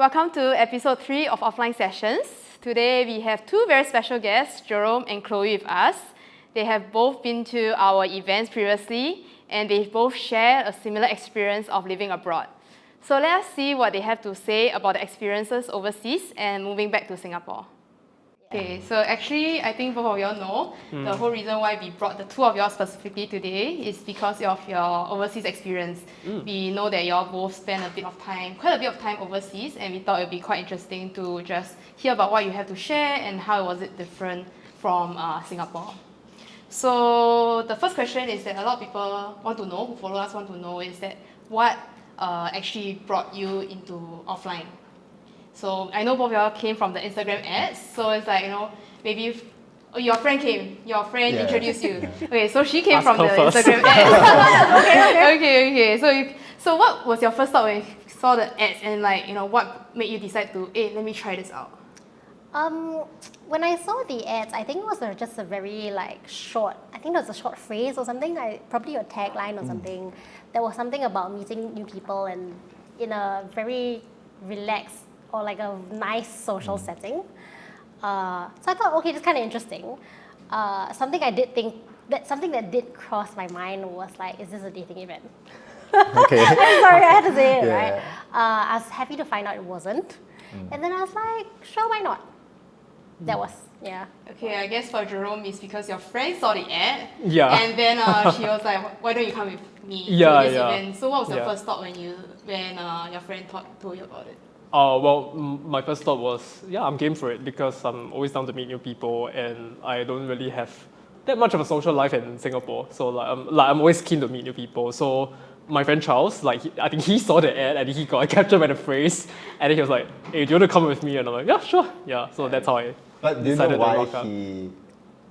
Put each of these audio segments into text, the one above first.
Welcome to episode 3 of Offline Sessions. Today we have two very special guests, Jerome and Chloe, with us. They have both been to our events previously, and they both share a similar experience of living abroad. So let us see what they have to say about the experiences overseas and moving back to Singapore. Okay, so actually, I think both of y'all know the whole reason why we brought the two of y'all specifically today is because of your overseas experience. We know that y'all both spent quite a bit of time overseas, and we thought it would be quite interesting to just hear about what you have to share and how was it different from Singapore. So the first question is that a lot of people want to know, who follow us want to know, is that what actually brought you into offline? So I know both of y'all came from the Instagram ads, so it's like, maybe your friend introduced you. Okay, so she came from the Instagram ads. Okay. So what was your first thought when you saw the ads, and what made you decide to, hey, let me try this out? When I saw the ads, I think it was just a very short, I think it was a short phrase or something, probably a tagline or something. There was something about meeting new people and in a very relaxed or a nice social setting. So I thought, okay, that's kind of interesting. Something that did cross my mind was is this a dating event? Okay. I'm sorry, I had to say it, right? I was happy to find out it wasn't. And then I was like, sure, why not? That was, yeah. Okay, I guess for Jerome, it's because your friend saw the ad. Yeah. And then she was like, why don't you come with me to this event? So what was your first thought when your friend told you about it? Well, my first thought was, I'm game for it because I'm always down to meet new people and I don't really have that much of a social life in Singapore. So I'm always keen to meet new people. So my friend Charles, I think he saw the ad and he got captured by the phrase, and then he was like, hey, do you want to come with me? And I'm like, yeah, sure. Yeah, so that's how I But do you decided know to rock up.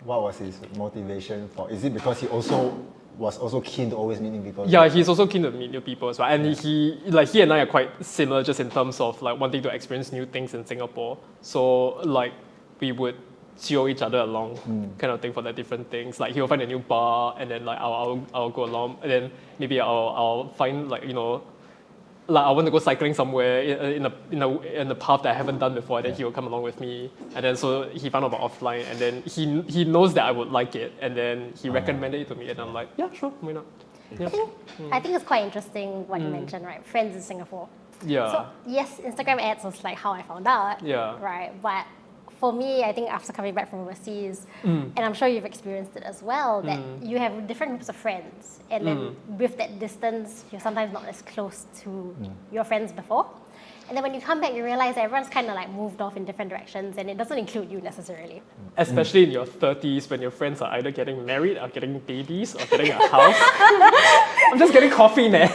what was his motivation for? Is it because he was also keen to always meet new people? Yeah, he's also keen to meet new people as well. And he and I are quite similar just in terms of wanting to experience new things in Singapore. So we would chill each other along kind of thing for the different things. He'll find a new bar and then I'll go along, and then maybe I'll find I want to go cycling somewhere in a path that I haven't done before, and then he will come along with me. And then so he found out about offline, and then he knows that I would like it, and then he recommended it to me, and I'm like, yeah, sure, why not? Yeah. I think it's quite interesting what you mentioned, right? Friends in Singapore. Yeah. So yes, Instagram ads was how I found out. Yeah. Right, but for me, I think after coming back from overseas, and I'm sure you've experienced it as well, that you have different groups of friends, and then with that distance, you're sometimes not as close to your friends before. And then when you come back, you realize that everyone's kind of moved off in different directions, and it doesn't include you necessarily. Especially in your 30s, when your friends are either getting married or getting babies or getting a house. I'm just getting coffee, man.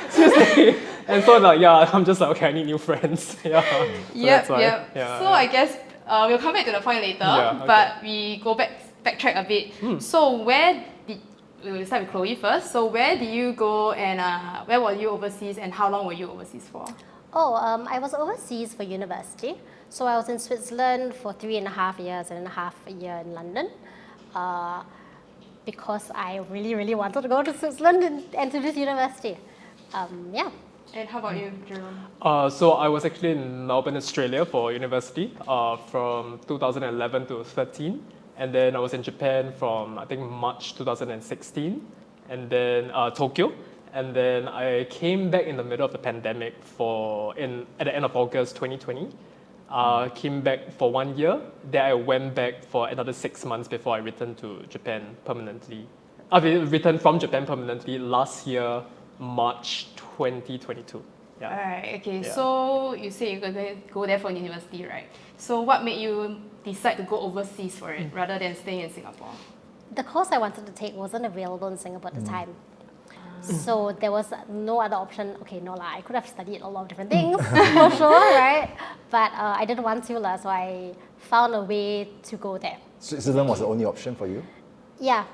Seriously. And so I'm just okay, I need new friends. Yeah. So Yep. So I guess we'll come back to the point later, but we go backtrack a bit. So we'll start with Chloe first. So where did you go, and where were you overseas, and how long were you overseas for? I was overseas for university. So I was in Switzerland for 3.5 years and a year in London. Because I really, really wanted to go to Switzerland and to this university. And how about you, Jerome? So I was actually in Melbourne, Australia for university from 2011 to 13. And then I was in Japan from, I think, March 2016. And then Tokyo. And then I came back in the middle of the pandemic at the end of August 2020. Came back for 1 year. Then I went back for another 6 months before I returned to Japan permanently. I returned from Japan permanently last year, March 2022. Yeah. All right. Okay. Yeah. So you say you're going to go there for university, right? So what made you decide to go overseas for it rather than staying in Singapore? The course I wanted to take wasn't available in Singapore at the time. So there was no other option. Okay, I could have studied a lot of different things for sure, right? But I didn't want to, so I found a way to go there. Switzerland was the only option for you? Yeah,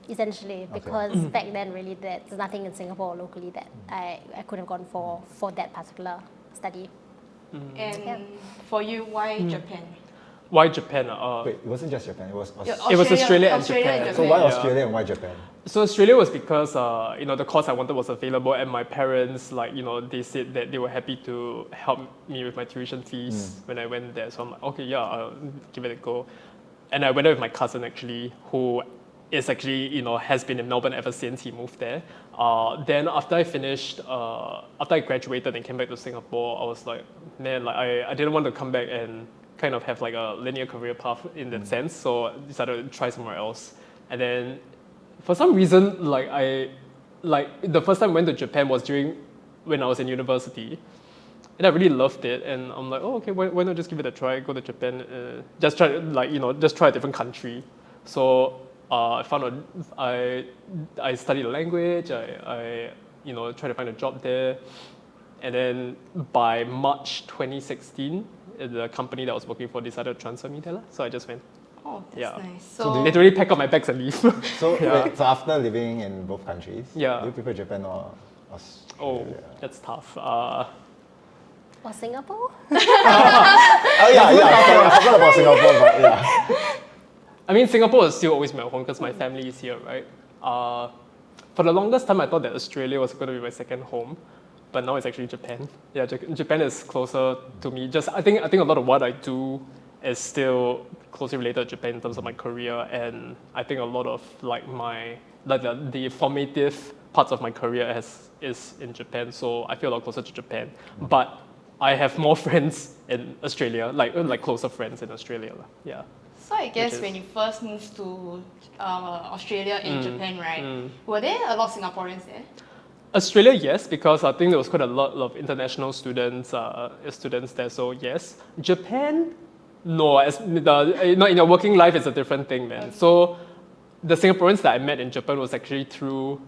essentially, because back then really there's nothing in Singapore locally that I could have gone for that particular study. And for you, why Japan? Why Japan? Wait, it wasn't just Japan, it was It was Australia and Japan. So why Australia and why Japan? So Australia was because the course I wanted was available, and my parents they said that they were happy to help me with my tuition fees when I went there. So I'm like, okay, yeah, I'll give it a go. And I went there with my cousin actually, who is actually has been in Melbourne ever since he moved there. Then after I finished, after I graduated and came back to Singapore, I was like, man, like I didn't want to come back and kind of have like a linear career path in that sense. So I decided to try somewhere else. And then for some reason, the first time I went to Japan was when I was in university, and I really loved it. And I'm like, oh, okay, why not just give it a try? Go to Japan, just try just try a different country. So I studied the language. I tried to find a job there, and then by March 2016, the company that I was working for decided to transfer me there. So I just went. Oh, that's Yeah. nice. So So, Literally pack up my bags and leave. So, Yeah. wait, so after living in both countries, Yeah. do you prefer Japan or Oh, Australia? that's tough. Or Singapore? Oh yeah, sorry, I forgot about Singapore, but yeah. I mean, Singapore is still always my home because my family is here, right? For the longest time, I thought that Australia was going to be my second home, but now it's actually Japan. Yeah, Japan is closer to me. I think a lot of what I do is still closely related to Japan in terms of my career, and I think a lot of the formative parts of my career is in Japan. So I feel a lot closer to Japan, but I have more friends in Australia, like closer friends in Australia. Yeah. so I guess is- when you first moved to Australia and Japan, right? Were there a lot of Singaporeans there? Australia, yes, because I think there was quite a lot of international students there. So yes. Japan, no. In your working life, it's a different thing, man. So the Singaporeans that I met in Japan was actually through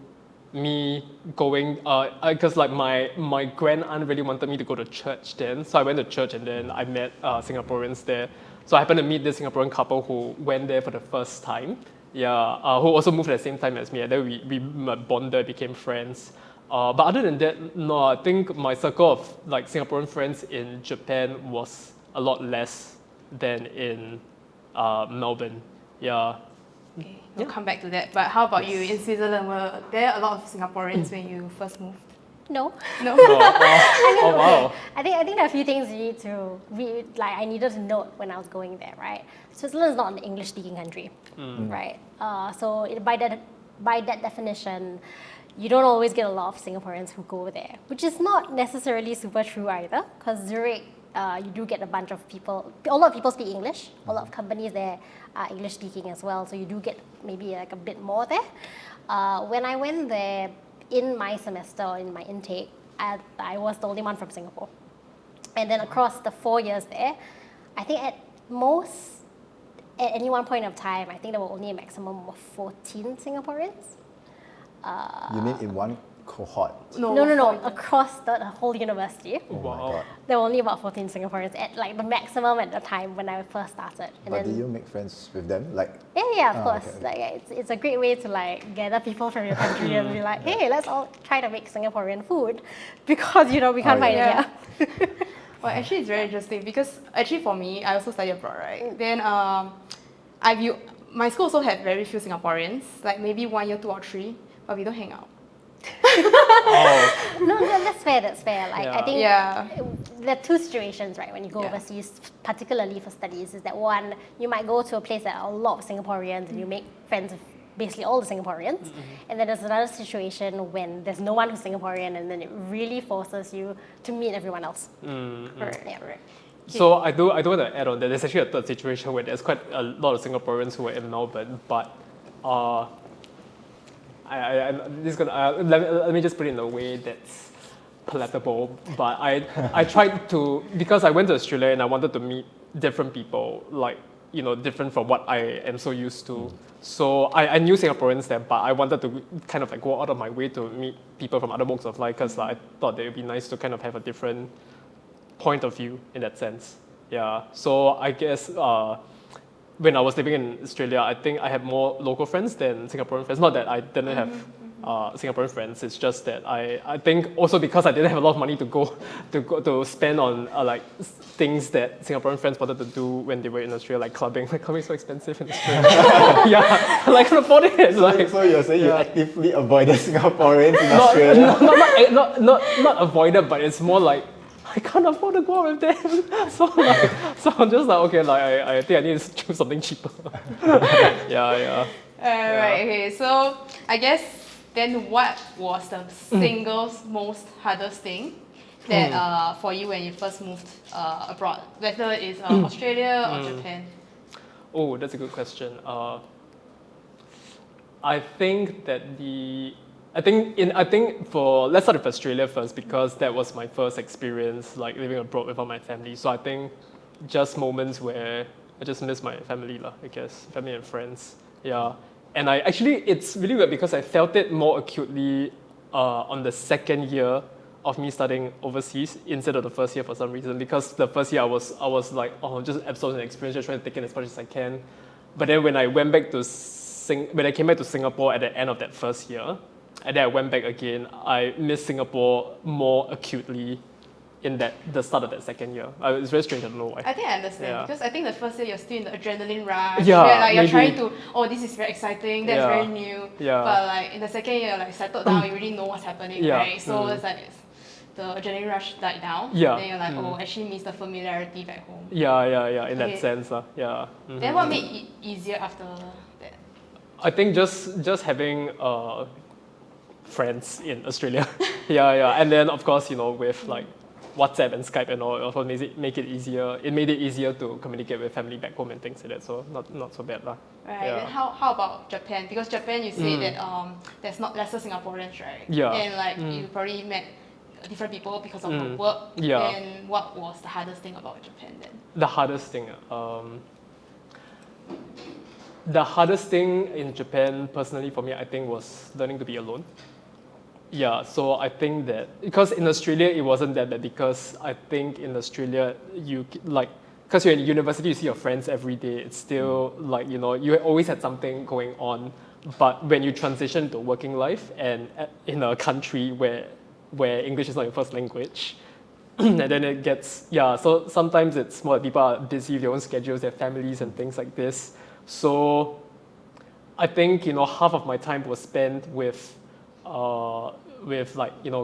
me going, because my grand aunt really wanted me to go to church then, so I went to church and then I met Singaporeans there. So I happened to meet this Singaporean couple who went there for the first time. Yeah, who also moved at the same time as me, and then we bonded, became friends. But other than that, no, I think my circle of Singaporean friends in Japan was a lot less than in Melbourne. Yeah. Okay, we'll come back to that. But how about you in Switzerland? Were there a lot of Singaporeans when you first moved? No. No. Oh wow. I think there are a few things you need to I needed to note when I was going there, right? Switzerland is not an English-speaking country, right? By that definition, you don't always get a lot of Singaporeans who go there, which is not necessarily super true either, because Zurich, you do get a bunch of people. A lot of people speak English. A lot of companies there are English-speaking as well, so you do get maybe a bit more there. When I went there, in my semester or in my intake, I was the only one from Singapore. And then across the 4 years there, I think at any one point of time, I think there were only a maximum of 14 Singaporeans. You mean in one cohort? No, across the whole university. Oh my Wow. god. There were only about 14 Singaporeans at the maximum at the time when I first started. And But did you make friends with them? Yeah, of Oh, course. okay. It's a great way to gather people from your country and be like, hey, let's all try to make Singaporean food because we can't find it yeah. here. Well, actually, it's very interesting because actually for me, I also studied abroad, right? Then my school also had very few Singaporeans, like maybe 1 year, 2 or 3, but we don't hang out. Oh. No, that's fair. I think Yeah. there are two situations, right? When you go Yeah. overseas, particularly for studies, is that one, you might go to a place that are a lot of Singaporeans and you make friends with basically all the Singaporeans. And then there's another situation when there's no one who's Singaporean and then it really forces you to meet everyone else. Correct. Yeah, right. So I do want to add on that there's actually a third situation where there's quite a lot of Singaporeans who are in Melbourne, but let me just put it in a way that's palatable. But I tried to, because I went to Australia and I wanted to meet different people, different from what I am so used to. So I knew Singaporeans there, but I wanted to kind of go out of my way to meet people from other walks of life because I thought that it would be nice to kind of have a different point of view in that sense. Yeah. So I guess when I was living in Australia, I think I had more local friends than Singaporean friends. Not that I didn't have Singaporean friends. It's just that I think also because I didn't have a lot of money to spend on like things that Singaporean friends wanted to do when they were in Australia, like clubbing. Like clubbing is so expensive in Australia. Yeah, like I couldn't afford it. Like, So you're saying you actively avoided Singaporeans in Australia? not avoided, but it's more like I can't afford to go out with them. So I'm just like, okay, like I think I need to choose something cheaper. Yeah. Right, okay, so I guess then what was the single most hardest thing that for you when you first moved abroad, whether it's Australia or Japan? Oh, that's a good question. I think for let's start with Australia first because that was my first experience like living abroad without my family. So I think just moments where I just miss my family lah, I guess, family and friends. Yeah, and it's really weird because I felt it more acutely on the second year of me studying overseas instead of the first year for some reason. Because the first year I was like, just absorb the experience, just trying to take in as much as I can. But then when I went back to when I came back to Singapore at the end of that first year, and then I went back again, I missed Singapore more acutely in the start of that second year. It's very strange, I don't know why. I think I understand because I think the first year you're still in the adrenaline rush. Yeah, where, like, you're maybe. trying to, this is very exciting, that's very new. Yeah. But like in the second year, like settled down, you already know what's happening, right? So it's like the adrenaline rush died down. Yeah. Then you're like, actually miss the familiarity back home. Yeah, in that sense. Yeah. Mm-hmm. Then what made it easier after that? I think just having friends in Australia. yeah. And then of course, with like WhatsApp and Skype and all, it also make it easier. It made it easier to communicate with family back home and things like that. So not so bad lah. Right. Yeah. Then how about Japan? Because Japan, you say that there's not lesser Singaporeans, right? Yeah. And like you probably met different people because of the work. Yeah. And what was the hardest thing about Japan then? The hardest thing. The hardest thing in Japan, personally for me, I think was learning to be alone. Yeah, so I think that because in Australia it wasn't that bad because I think in Australia because you're in university, you see your friends every day. It's still like you always had something going on, but when you transition to working life and in a country where English is not your first language, and then it gets so sometimes it's more like people are busy with their own schedules, their families and things like this. So I think half of my time was spent with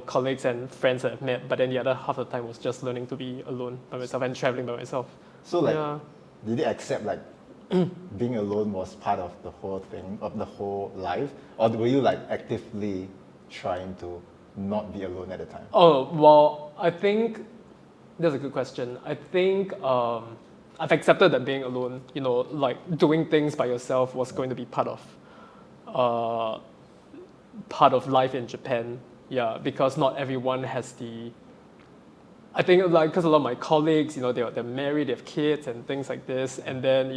colleagues and friends that I've met, but then the other half of the time was just learning to be alone by myself and traveling by myself. So did you accept like being alone was part of the whole thing, of the whole life? Or were you like actively trying to not be alone at the time? Oh, well, I think that's a good question. I think I've accepted that being alone, like doing things by yourself was going to be part of life in Japan. Yeah, because not everyone has I think because a lot of my colleagues, they're married, they have kids and things like this, and then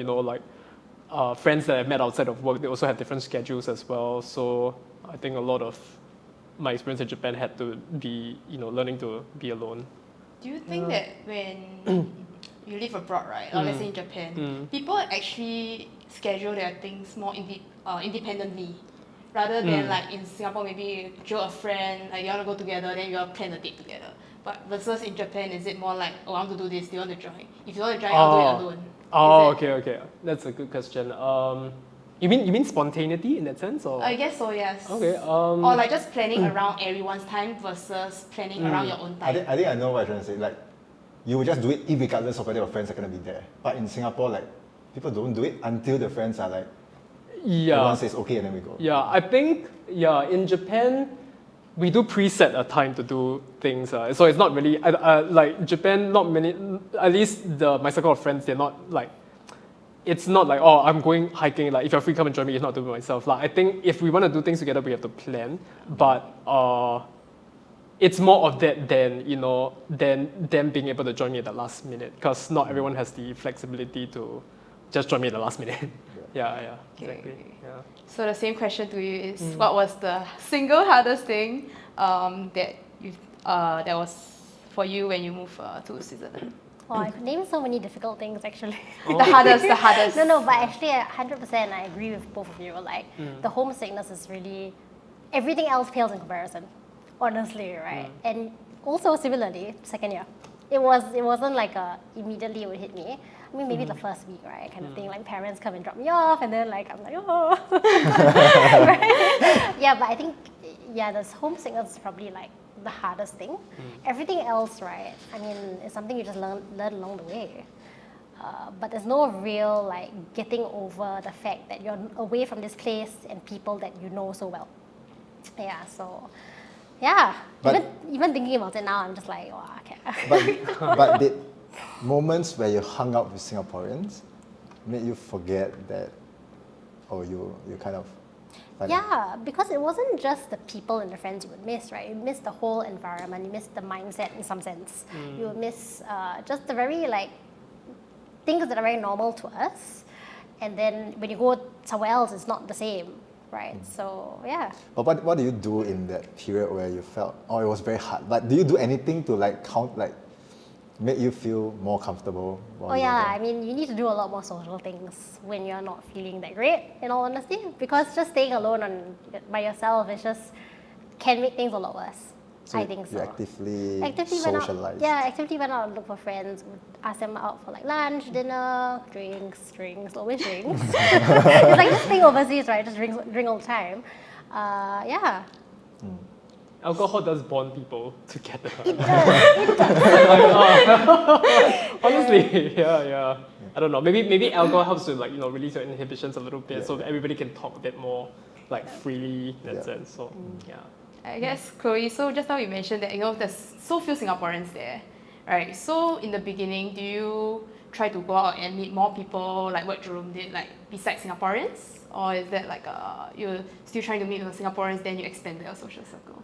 friends that I've met outside of work, they also have different schedules as well. So I think a lot of my experience in Japan had to be, learning to be alone. Do you think that when you live abroad, right, or let's say in Japan, people actually schedule their things more independently? Rather than like in Singapore, maybe you jio a friend, like you want to go together, then you all plan a date together. But versus in Japan, is it more like, I want to do this, do you want to join? If you want to join, I'll do it alone. Okay. That's a good question. You mean spontaneity in that sense, or? I guess so, yes. Okay. Or like just planning around everyone's time versus planning around your own time. I think I know what you're trying to say. Like, you would just do it regardless of whether your friends are going to be there. But in Singapore, like, people don't do it until the friends are like, everyone says okay and then we go. Yeah, I think, in Japan, we do preset a time to do things. So it's not really, like Japan, not many, at least my circle of friends, they're not like, it's not like, I'm going hiking, like if you're free, come and join me, it's not doing myself. Like I think if we want to do things together, we have to plan. But it's more of that than them being able to join me at the last minute. Because not everyone has the flexibility to just join me at the last minute. Yeah, exactly. Okay. Yeah. So the same question to you is, what was the single hardest thing that was for you when you moved to Switzerland? Oh, I could name so many difficult things actually. The hardest. No, but actually 100% I agree with both of you. Like the homesickness is really everything else pales in comparison, honestly, right? And also similarly, second year, it wasn't like immediately it would hit me. I mean, maybe the first week, right, kind of thing. Like parents come and drop me off, and then like I'm like, oh, right? Yeah, but I think this homesickness is probably like the hardest thing. Everything else, right? I mean, it's something you just learn along the way. But there's no real like getting over the fact that you're away from this place and people that you know so well. Yeah, so yeah. But- even thinking about it now, I'm just like, wow, okay. But did moments where you hung out with Singaporeans made you forget that, or you kind of... Yeah, because it wasn't just the people and the friends you would miss, right? You miss the whole environment, you miss the mindset in some sense. You would miss just the very like things that are very normal to us. And then when you go somewhere else, it's not the same, right? So yeah. But what do you do in that period where you felt, oh, it was very hard? Like, do you do anything to like make you feel more comfortable? Oh yeah, I mean, you need to do a lot more social things when you're not feeling that great, in all honesty, because just staying alone by yourself is just can make things a lot worse. So I think so. You actively Went socialize. out, actively went out and look for friends, would ask them out for like lunch, dinner, drinks, always drinks. It's like this thing overseas, right? Just drink all the time. Yeah. Alcohol does bond people together. It does. Honestly, yeah. I don't know. Maybe alcohol helps to like release your inhibitions a little bit, so everybody can talk a bit more like freely in that sense. So yeah. I guess, Chloe, so just now you mentioned that there's so few Singaporeans there, right? So in the beginning, do you try to go out and meet more people like what Jerome did, like besides Singaporeans? Or is that like you're still trying to meet with Singaporeans, then you expand your social circle?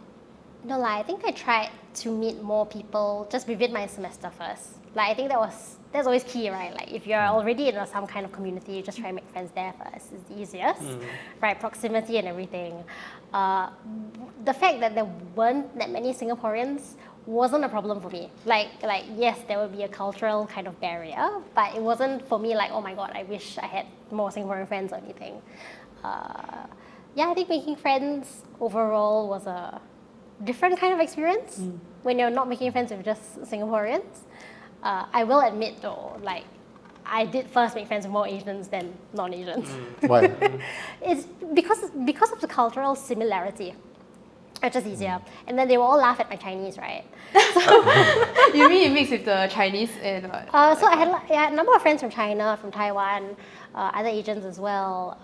No, I think I tried to meet more people just within my semester first. Like I think that's always key, right? Like if you're already in some kind of community, you just try to make friends there first. It's the easiest, right? Proximity and everything. The fact that there weren't that many Singaporeans wasn't a problem for me. Like yes, there would be a cultural kind of barrier, but it wasn't for me like, oh my god, I wish I had more Singaporean friends or anything. I think making friends overall was a different kind of experience when you're not making friends with just Singaporeans. I will admit though, like I did first make friends with more Asians than non-Asians. Why? It's because of the cultural similarity. It's just easier. And then they will all laugh at my Chinese, right? You mean you mix with the Chinese and So I had a number of friends from China, from Taiwan, other Asians as well.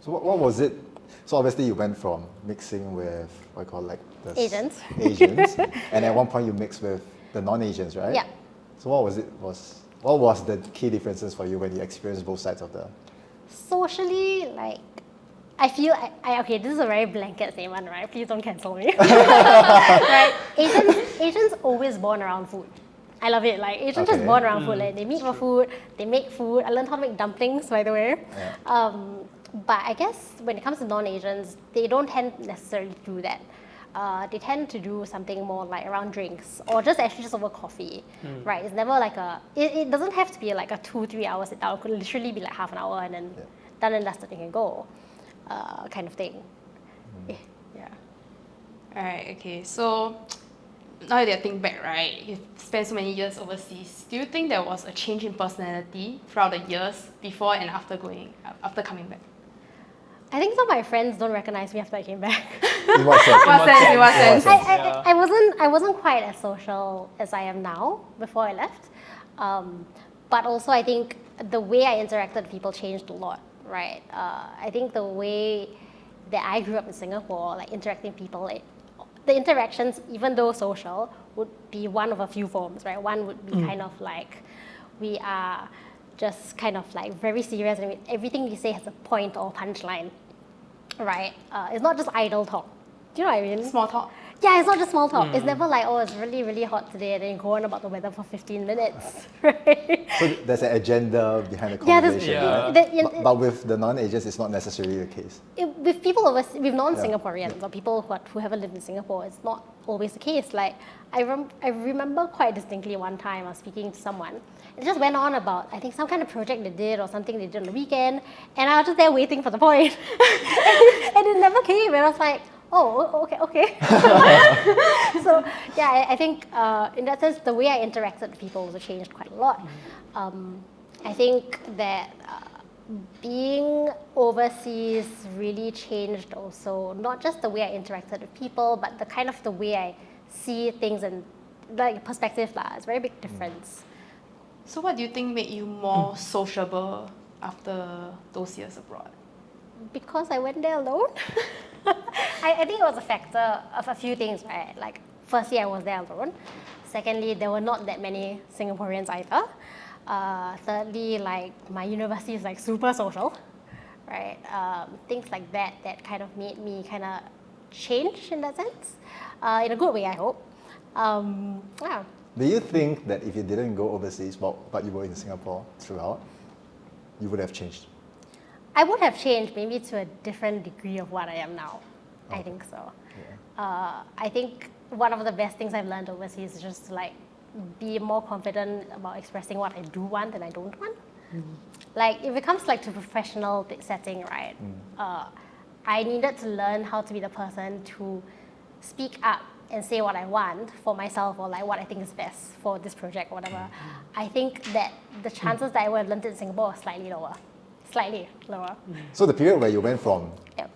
So what was it? So obviously you went from mixing with what you call like the Asians. and at one point you mixed with the non-Asians, right? Yeah. So what was the key differences for you when you experienced both sides of the... Socially, like I feel okay, this is a very blanket statement, right? Please don't cancel me. Right? Asians always born around food. I love it. Like Asians just born around food. Like they meet for food, they make food. I learned how to make dumplings, by the way. Yeah. But I guess when it comes to non-Asians, they don't tend necessarily to do that. They tend to do something more like around drinks or just over coffee, right? It's never like it doesn't have to be like a 2-3 hour sit down. It could literally be like half an hour and then done and dusted, you can go, kind of thing. Yeah. Alright, okay. So now that you think back, right, you've spent so many years overseas. Do you think there was a change in personality throughout the years before and after coming back? I think some of my friends don't recognize me after I came back. In what sense? In what sense? I wasn't quite as social as I am now before I left. But also I think the way I interacted with people changed a lot, right? I think the way that I grew up in Singapore, like interacting with people, the interactions, even though social, would be one of a few forms, right? One would be kind of like we are just kind of like very serious and everything we say has a point or punchline, right? It's not just idle talk. Do you know what I mean? Small talk. Yeah, it's not just small talk. It's never like, oh, it's really, really hot today, and then you go on about the weather for 15 minutes, right? So there's an agenda behind the conversation, right? But with the non-Asians, it's not necessarily the case. With people with non-Singaporeans or people who haven't lived in Singapore, it's not always the case. Like I remember quite distinctly one time I was speaking to someone, It just went on about, I think, some kind of project they did or something they did on the weekend, and I was just there waiting for the point. and it never came, and I was like, oh, okay. So, yeah, I think in that sense, the way I interacted with people also changed quite a lot. I think that being overseas really changed also, not just the way I interacted with people, but the kind of the way I see things and like perspective. It's a very big difference. So what do you think made you more sociable after those years abroad? Because I went there alone. I think it was a factor of a few things, right? Like, firstly, I was there alone. Secondly, there were not that many Singaporeans either. Thirdly, like, my university is like super social, right? Things like that kind of made me kind of change in that sense, in a good way, I hope. Yeah. Do you think that if you didn't go overseas, but you were in Singapore throughout, you would have changed? I would have changed, maybe to a different degree of what I am now. Oh. I think so. Yeah. I think one of the best things I've learned overseas is just to like be more confident about expressing what I do want and I don't want. Like, if it comes like to professional setting, right? I needed to learn how to be the person to speak up and say what I want for myself, or like what I think is best for this project or whatever. I think that the chances that I would have learned it in Singapore are slightly lower. So the period where you went from Yep.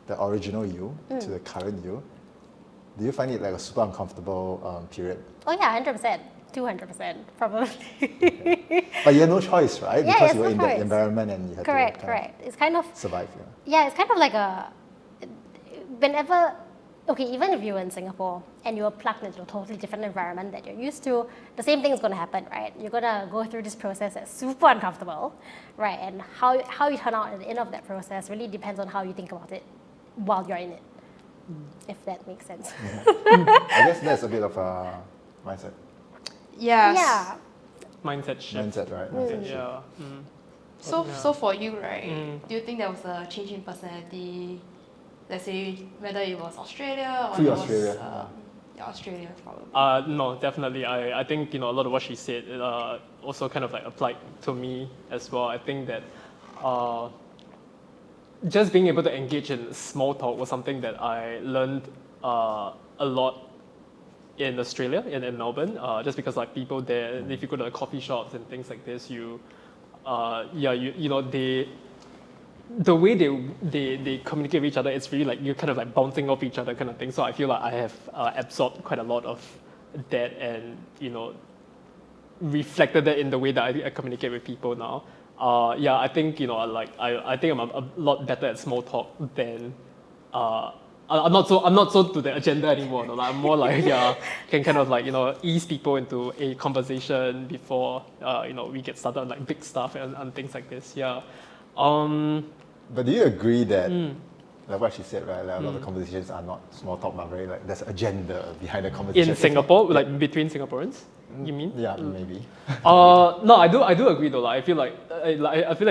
the original you to the current you, do you find it like a super uncomfortable period? Oh yeah, 100%, 200% probably. But you had no choice, right? Yeah, Because it's you were no in choice. that environment and you had Correct. to kind It's kind of of survive. it's kind of like even if you were in Singapore and you were plugged into a totally different environment that you're used to, the same thing is going to happen, right? You're going to go through this process that's super uncomfortable, right? And how you turn out at the end of that process really depends on how you think about it while you're in it, if that makes sense. I guess that's a bit of a mindset. Yes. Yeah. Mindset shift. Mindset, right? Mindset shift. Yeah. So for you, right, do you think there was a change in personality? Let's say whether it was Australia or Free it was Australia, Australia probably. No, definitely. I think a lot of what she said also kind of like applied to me as well. I think that just being able to engage in small talk was something that I learned a lot in Australia, in Melbourne. Just because like people there, if you go to the coffee shops and things like this, the way they communicate with each other, it's really like you're kind of like bouncing off each other kind of thing. So I feel like I have absorbed quite a lot of that and reflected that in the way that I communicate with people now. I think I think I'm a lot better at small talk than I'm not so to the agenda anymore. Like, I'm more like can kind of like ease people into a conversation before we get started on like big stuff and things like this. But do you agree that, like what she said, right? Like a lot of conversations are not small talk, but very like there's agenda behind the conversation. In Singapore, like between Singaporeans, you mean? Yeah, maybe. No, I do agree though. Like, I feel like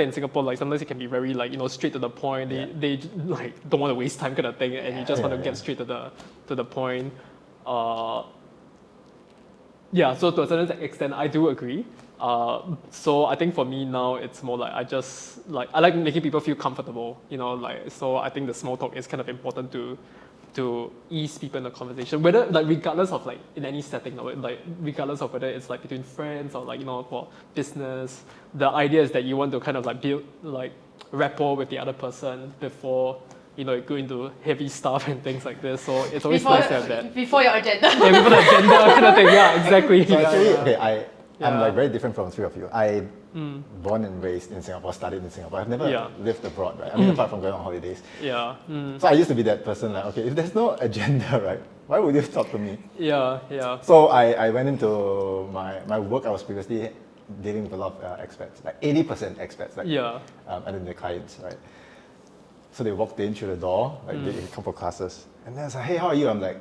in Singapore, like sometimes it can be very like straight to the point. They like don't want to waste time kind of thing, and you just want to get straight to the point. So to a certain extent, I do agree. So I think for me now, it's more like I like making people feel comfortable, so I think the small talk is kind of important to ease people in the conversation, whether like regardless of like in any setting, like regardless of whether it's like between friends or like for business. The idea is that you want to kind of like build like rapport with the other person before go into heavy stuff and things like this. So it's always nice to have that. Before your agenda. Yeah, before the agenda kind of thing. Yeah, exactly. So actually, Yeah. I'm like very different from the three of you. I born and raised in Singapore, studied in Singapore. I've never lived abroad, right? I mean, apart from going on holidays. Yeah. So I used to be that person like, okay, if there's no agenda, right, why would you talk to me? Yeah. So I went into my work. I was previously dealing with a lot of expats, like 80% expats, like and then the clients, right? So they walked in through the door, like they come for classes, and then I was like, hey, how are you? I'm like,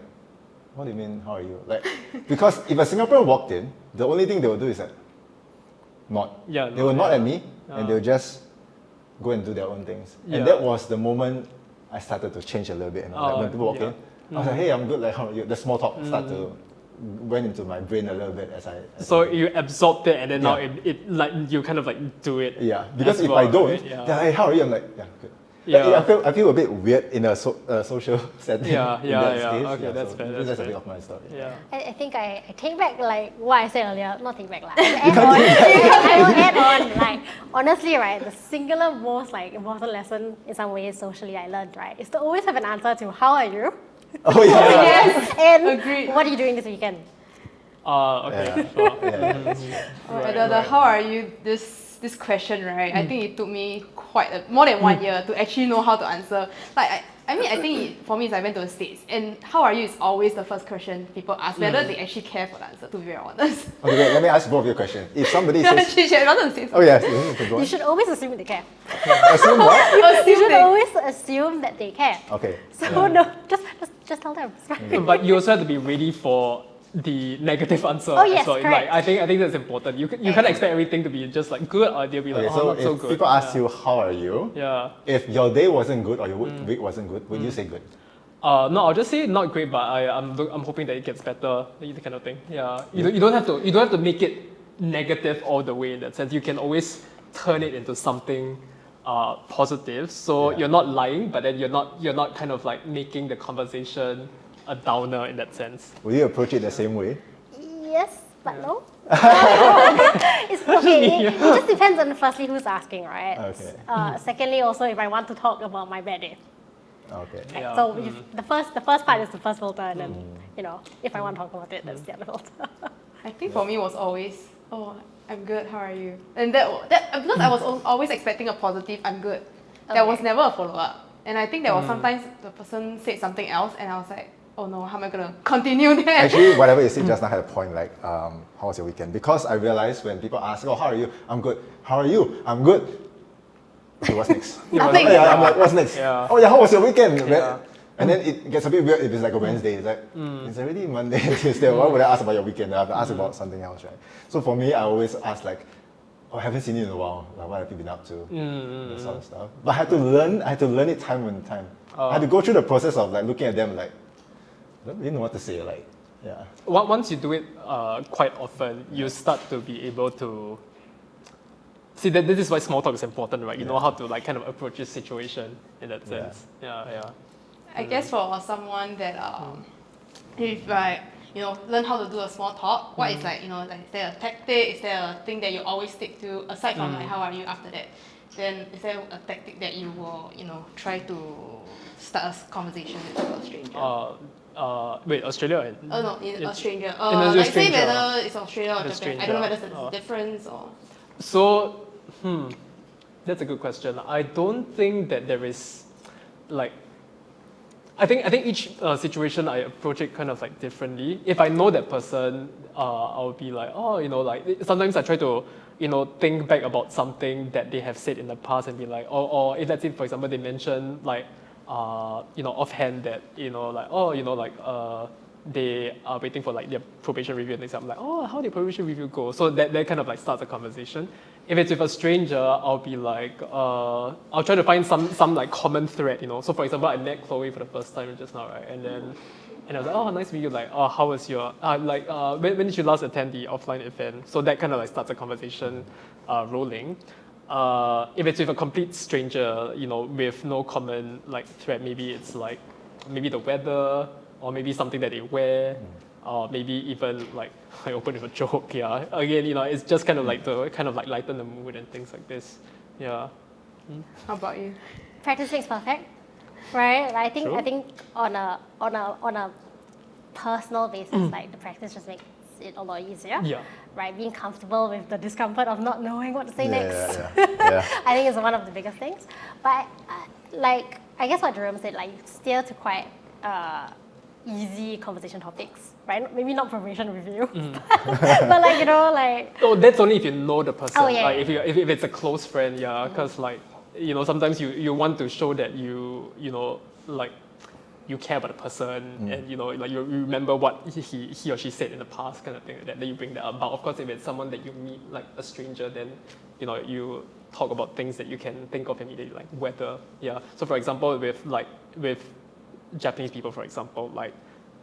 what do you mean, how are you? Like, because if a Singaporean walked in, the only thing they would do is like, nod. Yeah, they will nod at me, and they'll just go and do their own things. And that was the moment I started to change a little bit. Like when people walk in, I was like, hey, I'm good, like how are you? The small talk start to went into my brain a little bit as I. So you absorbed it, and then now Yeah. it like you kind of like do it. Yeah, because as if well, I don't, right? Yeah. they're like, how are you? I'm like, yeah, good. Yeah. Like, I feel a bit weird in a social setting. Yeah, in yeah, that yeah. case. Okay, that's so fair, That's that's a bit fair. of my story. Yeah. I think I take back like what I said earlier. Not take back lah. I will add on. Like honestly, right, the singular most like important lesson in some ways socially I learned, right, is to always have an answer to how are you, Oh yeah. Yes. and Agreed. what are you doing this weekend. Okay. Yeah. Sure. Yeah, that's true. The how are you this question, right? I think it took me more than 1 year to actually know how to answer. Like I mean, I think for me, I went to the States, and how are you is always the first question people ask, whether they actually care for the answer, to be very honest. Okay, wait, let me ask both of your questions. If somebody says, She wanted to say oh yes, you can go You on. should always assume they care. Assume what? You should always assume that they care. Okay. So no, just tell them. It's fine. But you also have to be ready for the negative answer Oh, yes, as well. correct. Like I think that's important. You can't expect everything to be just like good, or they'll be like, Okay, oh, so not so if good. people ask Yeah. you, how are you? Yeah. If your day wasn't good or your week wasn't good, would you say good? No, I'll just say not great, but I'm hoping that it gets better, that kind of thing. Yeah. You don't have to make it negative all the way in that sense. You can always turn it into something positive. So Yeah. you're not lying, but then you're not kind of like making the conversation a downer in that sense. Will you approach it the same way? Yes, but no. It's okay. It just depends on firstly who's asking, right? Okay. Secondly, also if I want to talk about my bad day. Okay. Right? Yeah. So if the first part is the first filter, and then if I want to talk about it, that's the other filter. I think for me was always, oh, I'm good, how are you? And that because I was always expecting a positive, I'm good. There was Okay. never a follow-up. And I think there was sometimes the person said something else, and I was like, oh no, how am I going to continue that? Actually, whatever you said just now had a point, like, how was your weekend? Because I realized when people ask, oh, how are you? I'm good. How are you? I'm good. Okay, what's next? Nothing. Yeah, I'm like, what's next? Yeah. Oh yeah, how was your weekend? Yeah. And then it gets a bit weird if it's like a Wednesday. It's like, it's already Monday and Tuesday. Why would I ask about your weekend? I have to ask about something else, right? So for me, I always ask like, oh, I haven't seen you in a while. Like, what have you been up to? That sort of stuff. But I had to learn it time and time. I had to go through the process of like looking at them like, I don't really know what to say. Like, yeah. Once you do it quite often, you start to be able to see that this is why small talk is important, right? You know how to like kind of approach a situation in that sense. Yeah. I guess for someone that if like learn how to do a small talk, what is like like is there a tactic? Is there a thing that you always stick to aside from like how are you after that? Then is there a tactic that you will try to start a conversation with a stranger? Wait, Australia and Oh no, a stranger. a Like say stranger. whether it's Australia or A Japan. I don't know whether stranger. there's a difference or. So, that's a good question. I don't think that there is, like, I think each situation I approach it kind of like differently. If I know that person, I'll be like, oh, like sometimes I try to, think back about something that they have said in the past and be like, or if let's say for example they mention like, offhand that like, oh, they are waiting for like their probation review and things. I'm like, oh, how did probation review go? So that kind of like starts a conversation. If it's with a stranger, I'll be like, I'll try to find some like common thread, So for example, I met Chloe for the first time just now, right? And I was like, oh, nice to meet you. Like, oh, how was your when did you last attend the offline event? So that kind of like starts a conversation rolling. If it's with a complete stranger, with no common like thread, maybe it's like the weather, or maybe something that they wear, or maybe even like I open with a joke. Yeah, again, it's just kind of like to kind of like lighten the mood and things like this. Yeah. How about you? Practice makes perfect, right? I think True. on a personal basis, like the practice just makes it a lot easier. Yeah. Right, being comfortable with the discomfort of not knowing what to say next. Yeah. I think it's one of the biggest things. But like I guess what Jerome said, like steer to quite easy conversation topics, right? Maybe not probation review, but like like. Oh, that's only if you know the person. Oh, yeah, Like yeah. if it's a close friend, yeah. Because like sometimes you want to show that you like you care about the person and like you remember what he or she said in the past, kind of thing. That you bring that up. But of course, if it's someone that you meet like a stranger, then you talk about things that you can think of immediately, like weather. Yeah. So for example, with Japanese people, for example, like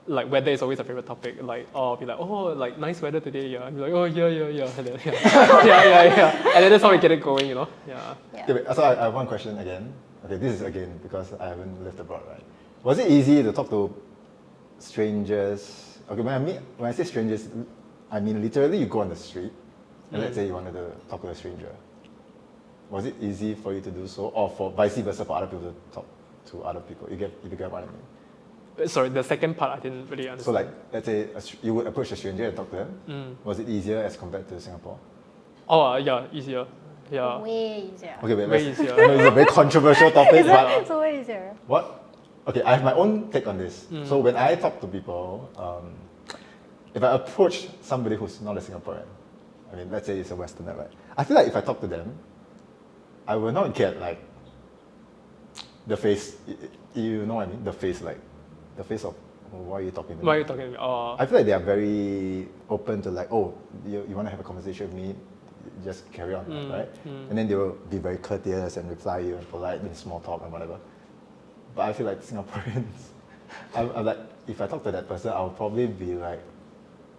like weather is always a favorite topic. Like, oh, be like, oh, like nice weather today, yeah. And be like, oh, yeah. And then, yeah. And then that's how we get it going, you know? Yeah. Okay, wait, so I have one question again. Okay, this is again because I haven't lived abroad, right? Was it easy to talk to strangers? Okay, when I say strangers, I mean literally you go on the street and let's say you wanted to talk to a stranger. Was it easy for you to do so, or for vice versa for other people to talk to other people? You get what I mean? Sorry, the second part I didn't really understand. So like, let's say you would approach a stranger and talk to them. Was it easier as compared to Singapore? Oh, yeah, easier. Yeah. Way easier. Okay, wait, Way easier. I know it's a very controversial topic, but It's way easier. what? Okay, I have my own take on this. So when I talk to people, if I approach somebody who's not a Singaporean, I mean, let's say it's a Westerner, right? I feel like if I talk to them, I will not get like the face, you know what I mean? The face of, why are you talking to me? Why are you talking to me? Oh. I feel like they are very open to like, oh, you want to have a conversation with me, just carry on, right? And then they will be very courteous and reply you and polite in small talk and whatever. But I feel like Singaporeans, I'm like, if I talk to that person, I'll probably be like,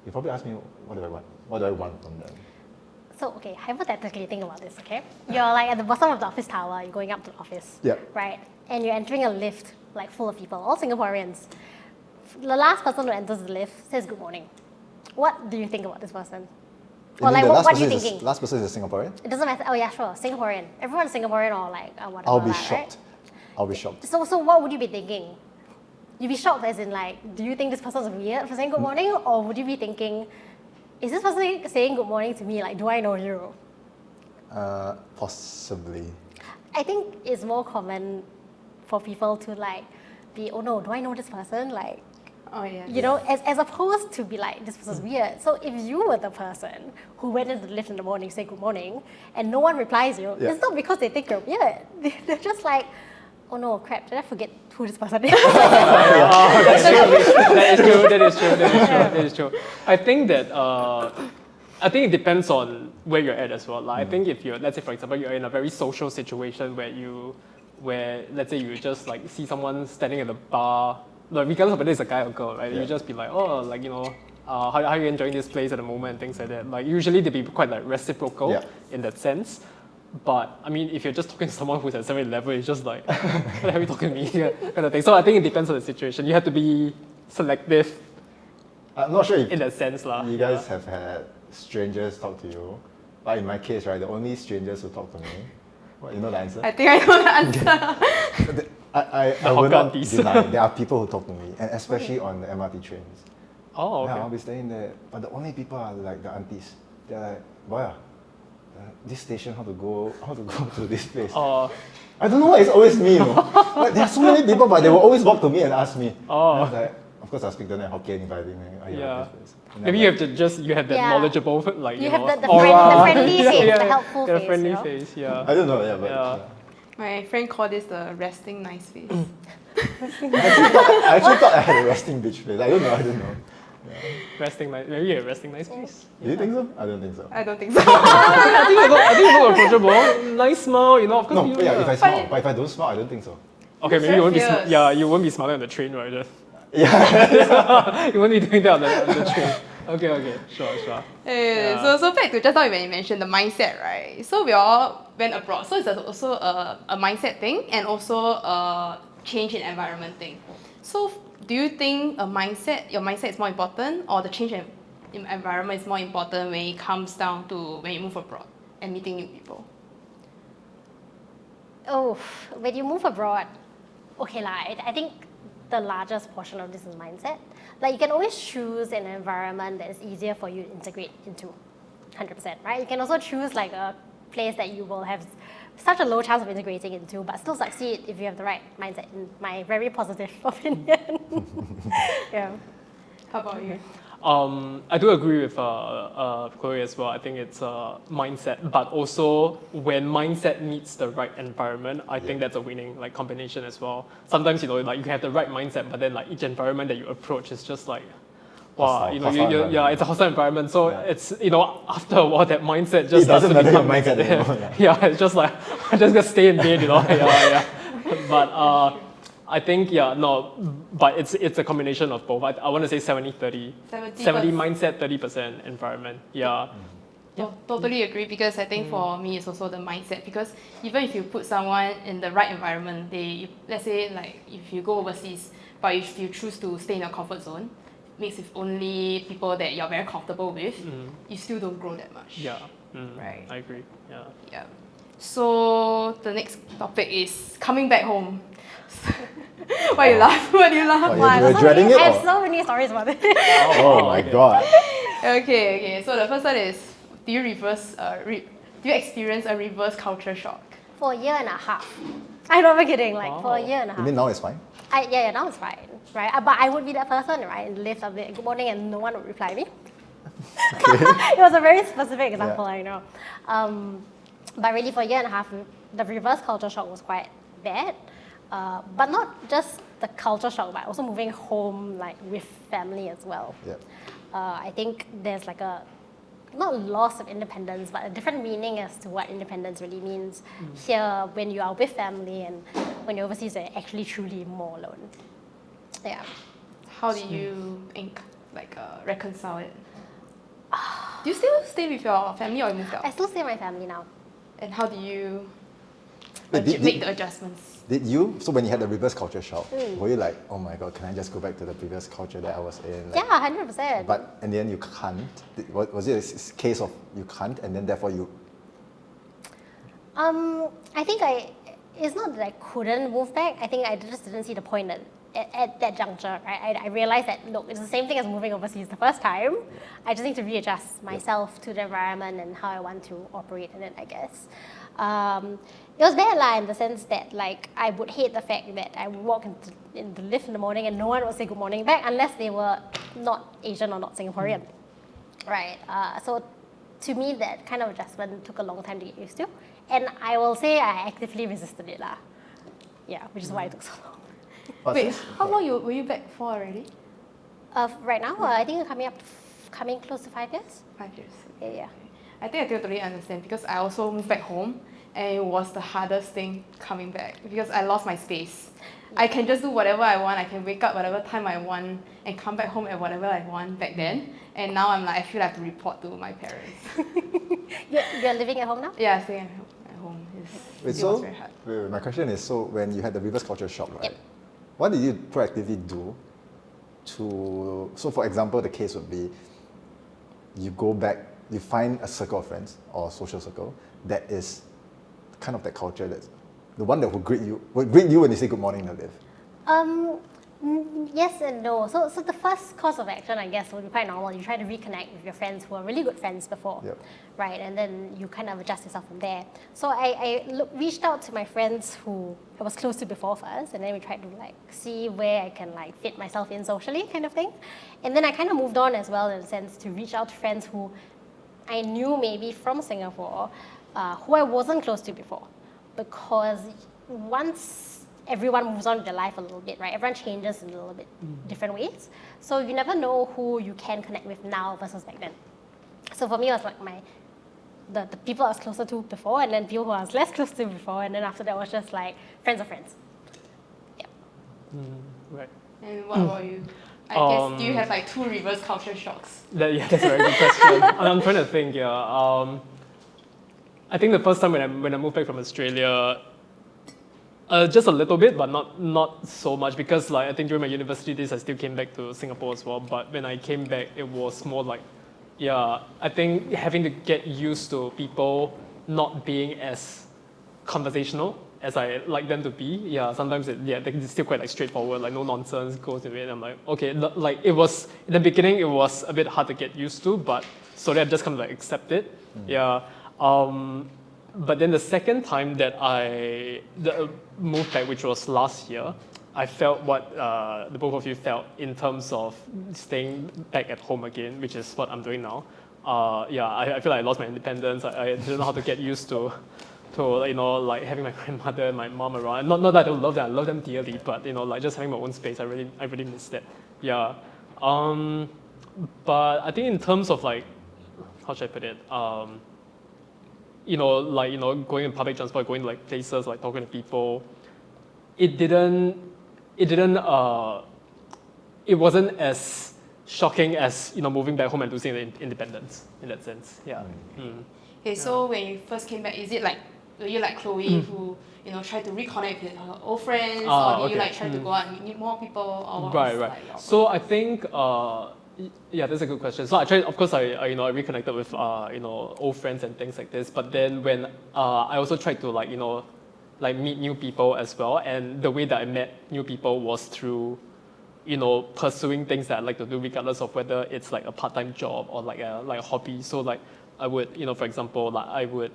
you probably ask me, what do I want? What do I want from them? So, okay, hypothetically think about this, okay? You're like at the bottom of the office tower, you're going up to the office, right? And you're entering a lift, like full of people, all Singaporeans. The last person who enters the lift says good morning. What do you think about this person? Or like, what are you thinking? Last person is a Singaporean? It doesn't matter. Oh yeah, sure, Singaporean. Everyone's Singaporean or like whatever. I'll be right? shocked. I'll be shocked. So what would you be thinking? You'd be shocked as in like, do you think this person's weird for saying good morning? Or would you be thinking, is this person saying good morning to me? Like, do I know you? Possibly. I think it's more common for people to like be, oh no, do I know this person? Like, Oh yeah. you know, as opposed to be like, this person's weird. So if you were the person who went into the lift in the morning, say good morning, and no one replies you, it's not because they think you're weird. They're just like, oh no, crap, did I forget who this person is? That is true. I think that I think it depends on where you're at as well. Like, I think if you're, let's say for example, you're in a very social situation where let's say you just like see someone standing at the bar, like regardless of whether it's a guy or girl, right? You just be like, oh, like, you know, how are you enjoying this place at the moment and things like that. Like usually they'd be quite like reciprocal in that sense. But I mean, if you're just talking to someone who's at 7-Eleven, it's just like, what the hell are you talking to me? Kind of thing. So I think it depends on the situation. You have to be selective. I'm not sure if in that sense, you guys have had strangers talk to you. But in my case, right, the only strangers who talk to me, what, you know the answer? I think I know the answer. I will not deny there are people who talk to me, and especially on the MRT trains. Oh, okay. Yeah, I'll be staying there, but the only people are like the aunties. They're like, boy, this station, how to go to this place. I don't know why it's always me, you know. Like, there are so many people, but they will always walk to me and ask me. And I was like, of course I'll speak to them in Hokkien if I think, this place. Maybe you have to you have that knowledgeable, like, you know, have the friendly face, the helpful face. The friendly face, yeah. I don't know, but... My friend called this the resting nice face. I actually thought I had a resting bitch face. I don't know. Yeah. Resting nice, maybe a resting nice face. Do you think so? I don't think so. I don't think so. I think you look approachable. Nice smile, you know. Of course. No, if I smile, but if I don't smile, I don't think so. Okay, maybe you won't be. You won't be smiling on the train, right? Just. Yeah. You won't be doing that on the train. Okay, sure. So back to just now when you mentioned the mindset, right? So we all went abroad. So it's also a mindset thing and also a change in environment thing. So do you think your mindset is more important, or the change in environment is more important when it comes down to when you move abroad and meeting new people? Oh, when you move abroad, okay lah. I think the largest portion of this is mindset. Like, you can always choose an environment that is easier for you to integrate into, 100%, right? You can also choose like a place that you will have such a low chance of integrating into, but still succeed if you have the right mindset, in my very positive opinion. Yeah. How about you? I do agree with Chloe as well. I think it's mindset, but also when mindset meets the right environment, I think that's a winning like combination as well. Sometimes, you know, like you can have the right mindset, but then like each environment that you approach is just like, wow, you know, it's a hostile environment. So it's, you know, after a while that mindset just doesn't matter your mindset anymore. Yeah, it's just like I'm just gonna stay in bed, you know. Yeah. But I think, but it's a combination of both. I want to say 70-30. 70 mindset, 30% environment. Yeah. Totally agree, because I think for me it's also the mindset, because even if you put someone in the right environment, let's say like if you go overseas, but if you choose to stay in your comfort zone, mix with only people that you're very comfortable with, you still don't grow that much. Yeah. Right. I agree. Yeah. Yeah. So the next topic is coming back home. Why you laugh? Why do you laugh? Oh, you're dreading it? I have Or? so many stories about it. Oh my god. Okay. So the first one is, do you experience a reverse culture shock? For a year and a half. I'm not even kidding, like for a year and a half. You mean now it's fine? Yeah, now it's fine, right? But I would be that person, right, in the lift of it, good morning, and no one would reply me. It was a very specific example, I know. But really, for a year and a half, the reverse culture shock was quite bad. But not just the culture shock, but also moving home, like with family as well. Yeah. I think there's like a not loss of independence, but a different meaning as to what independence really means. Here, when you are with family and when you're overseas, you're actually truly more alone. Yeah. How do you reconcile it? Do you still stay with your family, or you moved out? I still stay with my family now. And how do you Wait, make the adjustments? Did you, so when you had the reverse culture shock, were you like, oh my god, can I just go back to the previous culture that I was in? Like, Yeah, 100%. But in the end you can't. Was it a case of you can't and then therefore you... I think it's not that I couldn't move back. I think I just didn't see the point at that juncture. Right? I realized that, look, it's the same thing as moving overseas the first time. I just need to readjust myself to the environment and how I want to operate in it, I guess. It was bad in the sense that like I would hate the fact that I would walk in the lift in the morning and no one would say good morning back unless they were not Asian or not Singaporean. Right. So to me, that kind of adjustment took a long time to get used to. And I will say I actively resisted it. Yeah, which is why it took so long. Wait, how long were you back for already? Right now, I think coming close to 5 years. 5 years. Yeah. I think I totally understand, because I also moved back home and it was the hardest thing coming back because I lost my space. I can just do whatever I want. I can wake up whatever time I want and come back home at whatever I want back then. And now I'm like, I feel I have to report to my parents. You're living at home now? Yeah, staying at home. It was very hard. My question is, so when you had the reverse culture shock, right? Yep. What did you proactively do so for example, the case would be, you go back, you find a circle of friends or a social circle that is kind of that culture, that's the one that will greet you when you say good morning in the lift. Yes and no. So the first course of action, I guess, would be quite normal. You try to reconnect with your friends who are really good friends before, right? And then you kind of adjust yourself from there. So I reached out to my friends who I was close to before first, and then we tried to like see where I can like fit myself in socially, kind of thing. And then I kind of moved on as well in a sense to reach out to friends who I knew maybe from Singapore, who I wasn't close to before, because once everyone moves on with their life a little bit, right? Everyone changes in a little bit different ways. So you never know who you can connect with now versus back then. So for me, it was like the people I was closer to before, and then people who I was less close to before, and then after that was just like friends of friends. Yeah. Right. And what about you? I guess, do you have like 2 reverse culture shocks? That's a very good question. I'm trying to think, I think the first time when I moved back from Australia, just a little bit, but not so much, because like I think during my university days I still came back to Singapore as well. But when I came back, it was more like, I think having to get used to people not being as conversational as I like them to be. Sometimes they're still quite like straightforward, like no nonsense goes into it. I'm like, okay, like it was in the beginning, it was a bit hard to get used to, but slowly I just kind of like accept it. But then the second time that I moved back, which was last year, I felt what the both of you felt in terms of staying back at home again, which is what I'm doing now. I feel like I lost my independence. I didn't know how to get used to like having my grandmother and my mom around. Not that I don't love them, I love them dearly, but like just having my own space, I really miss that. But I think in terms of like, how should I put it? Going in public transport, going to like places, like talking to people, it didn't it didn't, it wasn't as shocking as, moving back home and losing the independence in that sense. Yeah. Okay, so when you first came back, were you like Chloe who, tried to reconnect with her old friends, or did you like try to go out and meet more people, or what was, Right. like, your So I think, yeah, that's a good question. So I tried, of course, I reconnected with, old friends and things like this. But then when I also tried to meet new people as well. And the way that I met new people was through, pursuing things that I like to do, regardless of whether it's like a part-time job or like a hobby. So like I would, for example, like I would,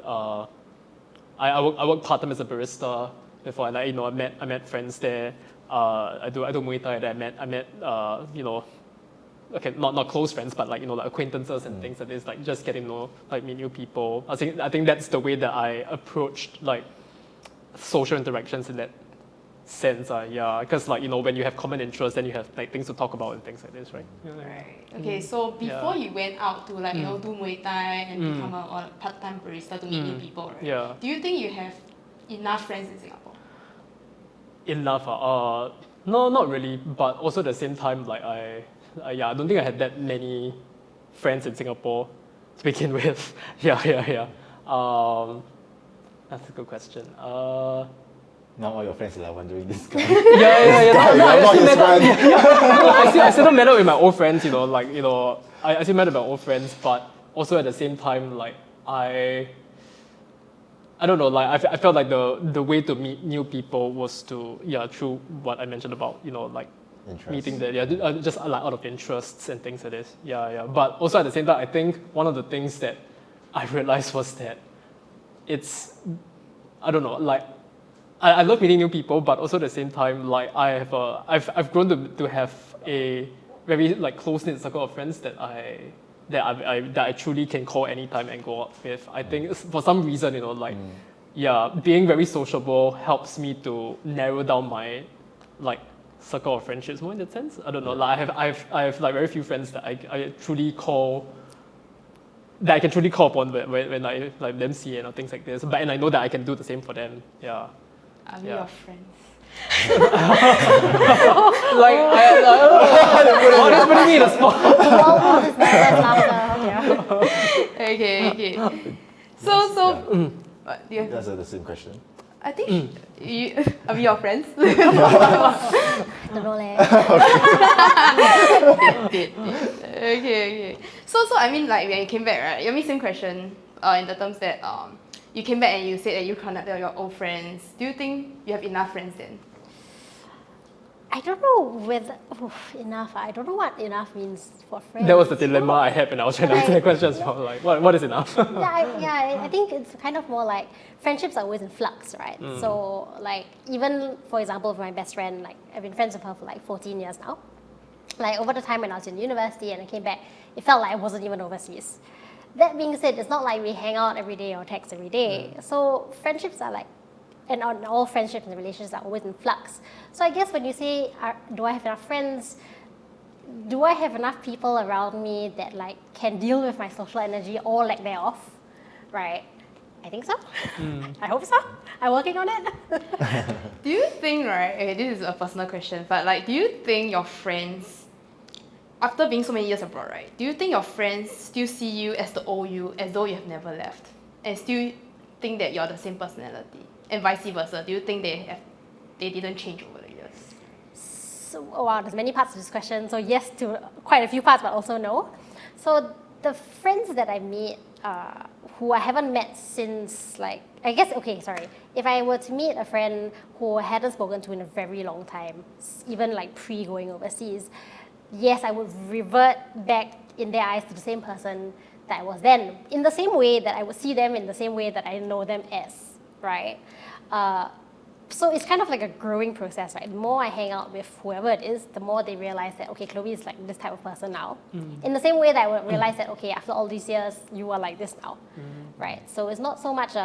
I work part-time as a barista before, and I met friends there. I do Muay Thai. That I met okay, not close friends, but like acquaintances and things like this, like just getting to know, like meet new people. I think that's the way that I approached like social interactions in that sense. Yeah, because like when you have common interests, then you have like things to talk about and things like this, right? Right. Okay, so before you went out to like do Muay Thai and become a part-time barista to meet new people, right? Yeah. Do you think you have enough friends in Singapore? Enough. No, not really. But also at the same time, like I don't think I had that many friends in Singapore to begin with. Yeah. That's a good question. Now all your friends are wondering this guy. Yeah. No, You're not his friend. I still met up with my old friends. I still met up with my old friends, but also at the same time, like I don't know. Like I felt like the way to meet new people was to through what I mentioned about like Interest. meeting that just like out of interests and things like this. Yeah. But also at the same time, I think one of the things that I realized was that it's I don't know, like I love meeting new people, but also at the same time, like I've grown to have a very like close knit circle of friends that I truly can call anytime and go out with. I think for some reason, being very sociable helps me to narrow down my like circle of friendships more in that sense. I don't know. Like I have like very few friends that I truly call. That I can truly call upon when I like them see and things like this. And I know that I can do the same for them. Yeah. Are we your friends? Like, just putting me in a spot. all this nervous laughter. Okay. So, what, do you have, That's the same question. I think are we your friends? I don't know leh. Okay. So I mean, like when you came back, right? You mean same question. In the terms that you came back and you said that you connected with your old friends. Do you think you have enough friends then? I don't know whether enough. I don't know what enough means for friends. That was the dilemma I had when I was trying to answer the questions. Like, what is enough? I think it's kind of more like friendships are always in flux, right? So like even for example, with my best friend, like I've been friends with her for like 14 years now. Like over the time when I was in university and I came back, it felt like I wasn't even overseas. That being said, it's not like we hang out every day or text every day. So friendships are like, and all friendships and relationships are always in flux. So I guess when you say, do I have enough friends? Do I have enough people around me that like can deal with my social energy or lack thereof? Right? I think so. I hope so. I'm working on it. Do you think, right? Okay, this is a personal question, but like, do you think your friends, after being so many years abroad, right? Do you think your friends still see you as the old you, as though you have never left, and still think that you're the same personality? And vice versa, do you think they didn't change over the years? So, wow, there's many parts to this question. So yes to quite a few parts, but also no. So the friends that I meet, who I haven't met since like, I guess, okay, sorry. If I were to meet a friend who I hadn't spoken to in a very long time, even like pre-going overseas, yes, I would revert back in their eyes to the same person that I was then, in the same way that I would see them in the same way that I know them as. Right? So it's kind of like a growing process, right? The more I hang out with whoever it is, the more they realize that, okay, Chloe is like this type of person now. In the same way that I would realize that, okay, after all these years, you are like this now, right? So it's not so much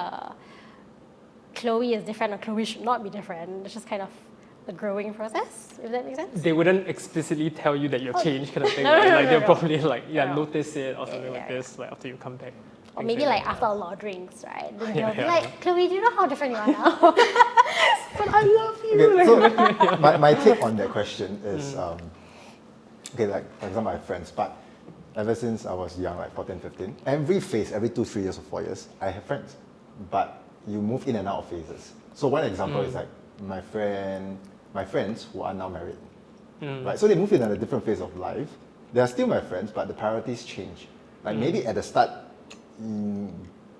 Chloe is different or Chloe should not be different. It's just kind of a growing process, if that makes sense. They wouldn't explicitly tell you that you've changed kind of thing, No, right? no, Like no, they'll no. probably like No. notice it or something like this, like after you come back. Or maybe like after a lot of drinks, right? Then they'll be like, Chloe, do you know how different you are now? But I love you. Okay, so my take on that question is, okay, like for example, I have friends, but ever since I was young, like 14, 15, every phase, every 2, 3 years or 4 years, I have friends. But you move in and out of phases. So one example is like my friends who are now married, right? So they move in at a different phase of life. They are still my friends, but the priorities change. Like maybe at the start,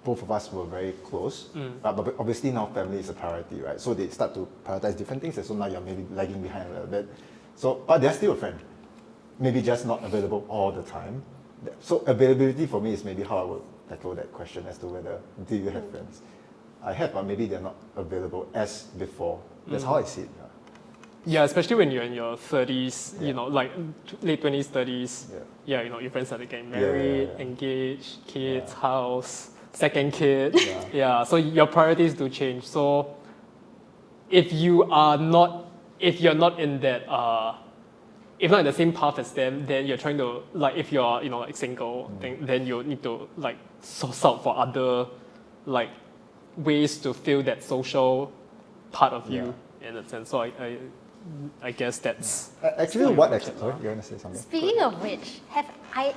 both of us were very close, but obviously now family is a priority, right? So they start to prioritize different things, and so now you're maybe lagging behind a little bit. So, but they're still a friend, maybe just not available all the time. So availability for me is maybe how I would tackle that question as to whether do you have friends? I have, but maybe they're not available as before. That's how I see it. Yeah, especially when you're in your 30s, you know, like late 20s, 30s. Yeah, you know, your friends started getting married, engaged, kids, house, second kid. Yeah, so your priorities do change. So if you're not in that, if not in the same path as them, then you're trying to, like, if you're, you know, like single, then you need to like source out for other, like, ways to fill that social part of you in a sense. So I guess that's... Actually, what... Sorry, you want to say something? Speaking of which, have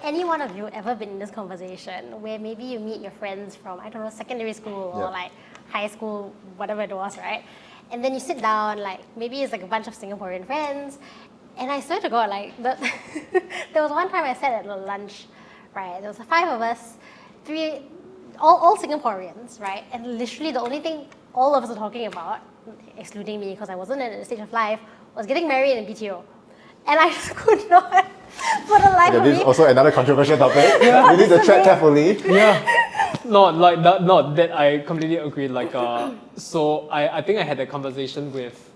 any one of you ever been in this conversation where maybe you meet your friends from, I don't know, secondary school or like high school, whatever it was, right? And then you sit down, like maybe it's like a bunch of Singaporean friends, and I swear to God, like there was one time I sat at a lunch, right? There was 5 of us, all Singaporeans, right? And literally the only thing all of us are talking about, excluding me because I wasn't at the stage of life, was getting married in BTO. And I just could not, for the life of me. This is also another controversial topic. We need to tread carefully. That I completely agree. Like, so I think I had a conversation with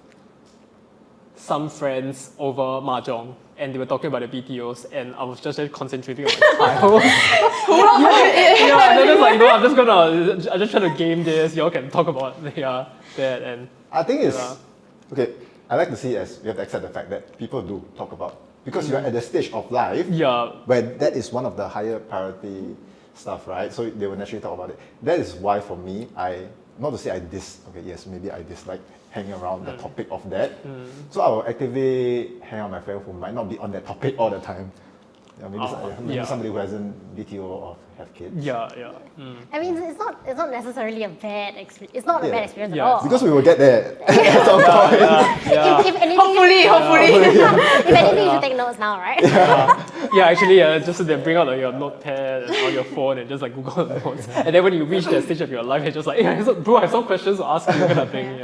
some friends over mahjong, and they were talking about the BTOs, and I was just concentrating on my tile. And then like, I'm just trying to game this. Y'all can talk about that, and I think it's okay. I like to see it as we have to accept the fact that people do talk about, because you're at the stage of life where that is one of the higher priority stuff, right? So they will naturally talk about it. That is why for me, not to say maybe I dislike hanging around the topic of that. So I will actively hang out with my friend who might not be on that topic all the time. Maybe somebody who hasn't BTO or have kids. I mean, it's not necessarily a bad experience. It's not a bad experience at all. Because we will get there at some point. If anything, hopefully. if anything, you should take notes now, right? Actually, just they bring out like, your notepad and or your phone and just like Google notes. And then when you reach that stage of your life, it's just like, bro, I have some questions to ask you, kind of thing.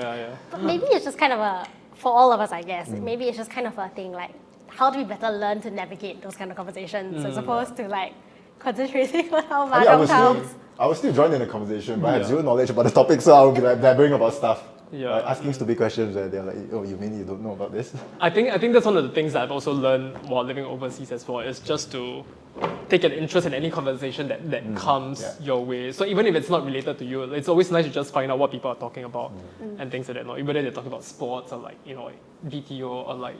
But maybe it's just kind of for all of us, I guess, maybe it's just kind of a thing like, how do we better learn to navigate those kind of conversations as opposed to like concentrating on how mahjong sounds? I was still joined in the conversation, but I have zero knowledge about the topic, so I would be like blabbering about stuff. Asking stupid questions where they're like, oh, you mean you don't know about this? I think that's one of the things that I've also learned while living overseas as well, is just to take an interest in any conversation that comes your way. So even if it's not related to you, it's always nice to just find out what people are talking about and things like that. Even whether they're talking about sports or like, like BTO or like,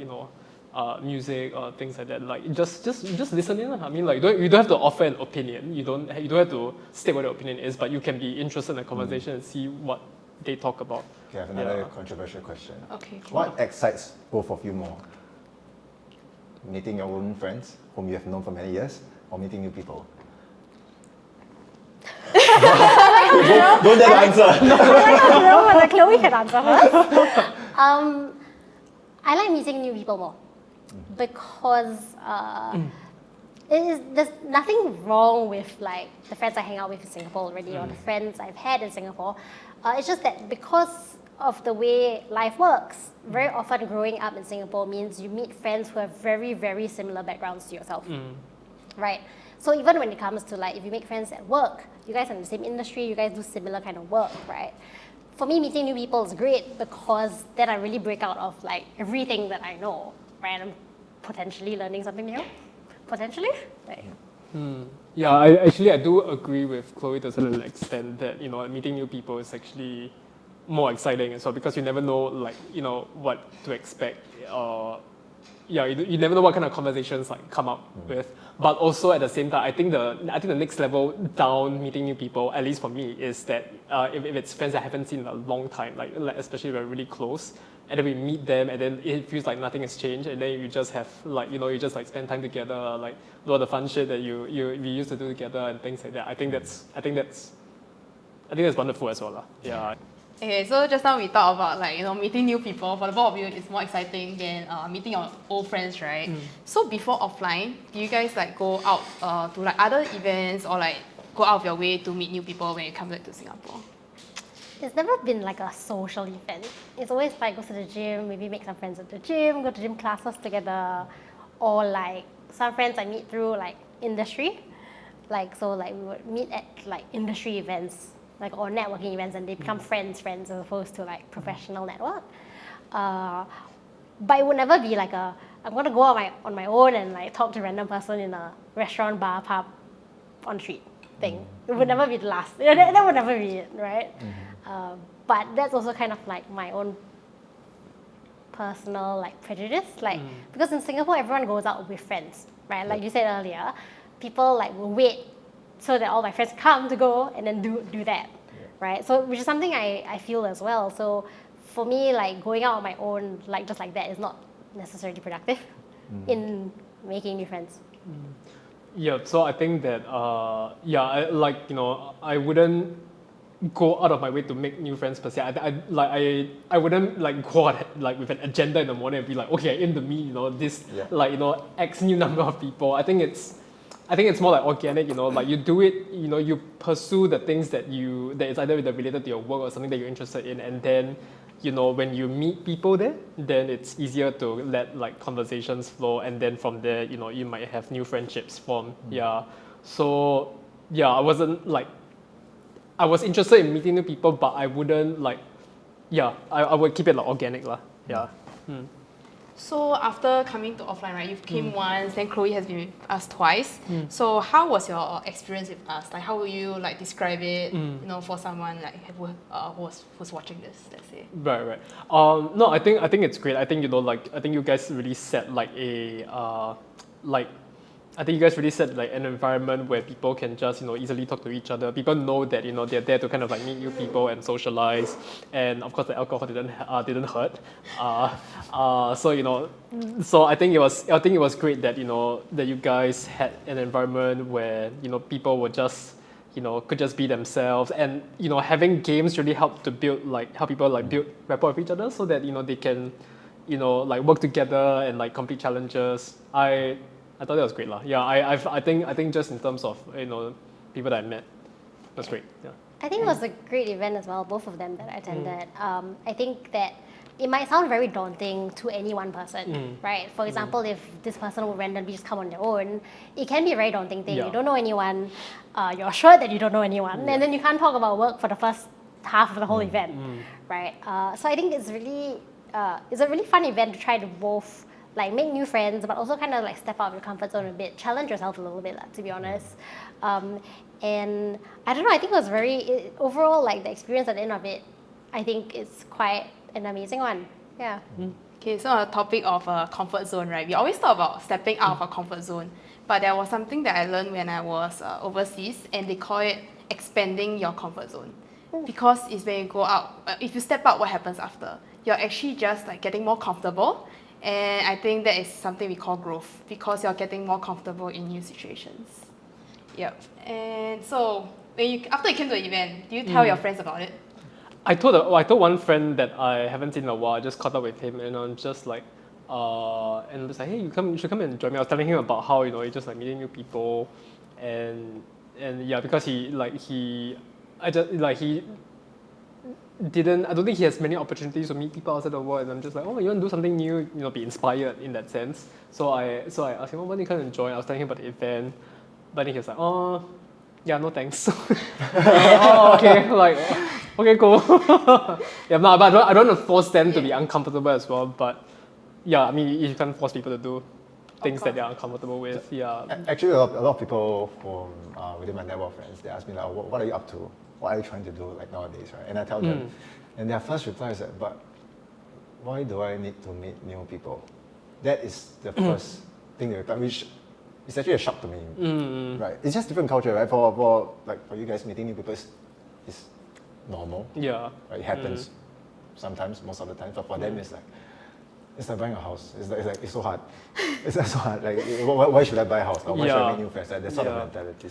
music or things like that. Like just listen in. I mean, like you don't have to offer an opinion. You don't have to state what your opinion is, but you can be interested in the conversation and see what they talk about. Okay, I have another controversial question. Okay. What excites both of you more? Meeting your own friends whom you have known for many years, or meeting new people? Don't dare answer. Chloe can answer first. I like meeting new people more because there's nothing wrong with like the friends I hang out with in Singapore already or the friends I've had in Singapore. It's just that because of the way life works, very often growing up in Singapore means you meet friends who have very, very similar backgrounds to yourself, right? So even when it comes to like, if you make friends at work, you guys are in the same industry, you guys do similar kind of work, right? For me, meeting new people is great because then I really break out of like everything that I know, right? I'm potentially learning something new, potentially. Right. Yeah, I do agree with Chloe to a certain extent that meeting new people is actually more exciting as well, because you never know like what to expect, you never know what kind of conversations like come up with. But also at the same time, I think the next level down meeting new people, at least for me, is that if it's friends I haven't seen in a long time, like especially if we're really close, and then we meet them, and then it feels like nothing has changed, and then you just have like you just like spend time together, like do all the fun shit that we used to do together and things like that. I think that's wonderful as well, lah. Yeah. Okay, so just now we talked about like meeting new people. For the both of you, it's more exciting than meeting your old friends, right? So before offline, do you guys like go out to like other events or like go out of your way to meet new people when you come back to Singapore? It's never been like a social event. It's always like go to the gym, maybe make some friends at the gym, go to gym classes together, or like some friends I meet through like industry. Like so like we would meet at like industry events, like or networking events, and they become friends as opposed to like professional network. But it would never be like I'm gonna go out on my own and like talk to a random person in a restaurant, bar, pub, on street thing. It would never be the last. That would never be it, right? But that's also kind of like my own personal like prejudice, like because in Singapore everyone goes out with friends, right? Like you said earlier, people like will wait so that all my friends come to go and then do that, right? So which is something I feel as well. So for me, like going out on my own, like just like that, is not necessarily productive in making new friends. Yeah, so I think that I wouldn't go out of my way to make new friends per se. I wouldn't like go out like with an agenda in the morning and be like, okay, I aim to meet this X new number of people. I think it's more like organic, like you do it, you pursue the things that is either related to your work or something that you're interested in, and then when you meet people there, then it's easier to let like conversations flow, and then from there, you might have new friendships form. So I was interested in meeting new people, but I wouldn't I would keep it like organic lah. So after coming to offline, right, you've came once, then Chloe has been with us twice. So how was your experience with us? Like, how would you like describe it? For someone like who's watching this, let's say. Right. No, I think it's great. I think I think you guys really set like I think you guys really set like an environment where people can just easily talk to each other. People know that they're there to kind of like meet new people and socialize, and of course the alcohol didn't hurt. So I think it was great that that you guys had an environment where people were just could just be themselves, and having games really help people like build rapport with each other, so that they can like work together and like complete challenges. I thought that was great lah. Yeah, I think just in terms of people that I met, that's great. Yeah. I think it was a great event as well, both of them that I attended. I think that it might sound very daunting to any one person, right? For example, if this person will randomly just come on their own, it can be a very daunting thing. You don't know anyone, you're sure that you don't know anyone, and then you can't talk about work for the first half of the whole event, right? So I think it's a really fun event to try to both like make new friends, but also kind of like step out of your comfort zone a bit, challenge yourself a little bit, to be honest. And I don't know, I think it was overall like the experience at the end of it, I think it's quite an amazing one. Yeah. Okay, so on the topic of comfort zone, right? We always talk about stepping out of our comfort zone, but there was something that I learned when I was overseas, and they call it expanding your comfort zone. Because it's when you go out, if you step out, what happens after? You're actually just like getting more comfortable. And I think that is something we call growth, because you're getting more comfortable in new situations. Yep. And so after you came to the event, do you tell your friends about it? I told one friend that I haven't seen in a while. I just caught up with him, and I'm just like, and I was like, hey, you should come and join me. I was telling him about how you just like meeting new people, and yeah, because I don't think he has many opportunities to meet people outside the world, and I'm just like, oh, you want to do something new, be inspired in that sense. So I asked him, when do you come and join? I was telling him about the event, but then he was like, oh, yeah, no thanks. Okay, like, okay, cool. Yeah, no, but I don't want to force them to be uncomfortable as well, but yeah, I mean, you can't force people to do things that they're uncomfortable with. Yeah. Actually, a lot of people from within my network of friends, they ask me like, what are you up to? What are you trying to do like nowadays, right? And I tell them, and their first reply is that, but why do I need to meet new people? that is the first thing they reply, which is actually a shock to me. Right? It's just different culture, right? For you guys meeting new people, it's normal. Yeah. Right? It happens sometimes, most of the time. But for them, it's like buying a house. It's so hard. It's so hard. Like, why should I buy a house? Or why should I make new friends? That's sort of mentality.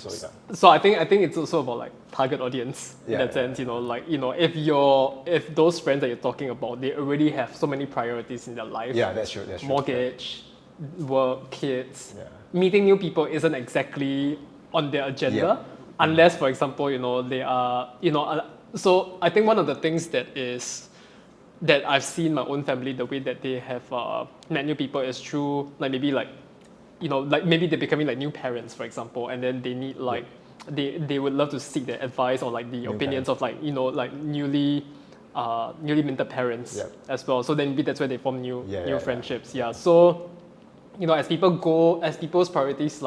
So I think it's also about like target audience in that sense. If those friends that you're talking about, they already have so many priorities in their life. Yeah, that's true. Mortgage, work, kids. Yeah. Meeting new people isn't exactly on their agenda, unless, for example, they are, so I think one of the things that I've seen my own family, the way that they have met new people is through maybe maybe they're becoming like new parents, for example, and then they need they would love to seek their advice or like the new opinions parents. Of newly minted parents as well. So then maybe that's where they form new friendships. Yeah. So as people's priorities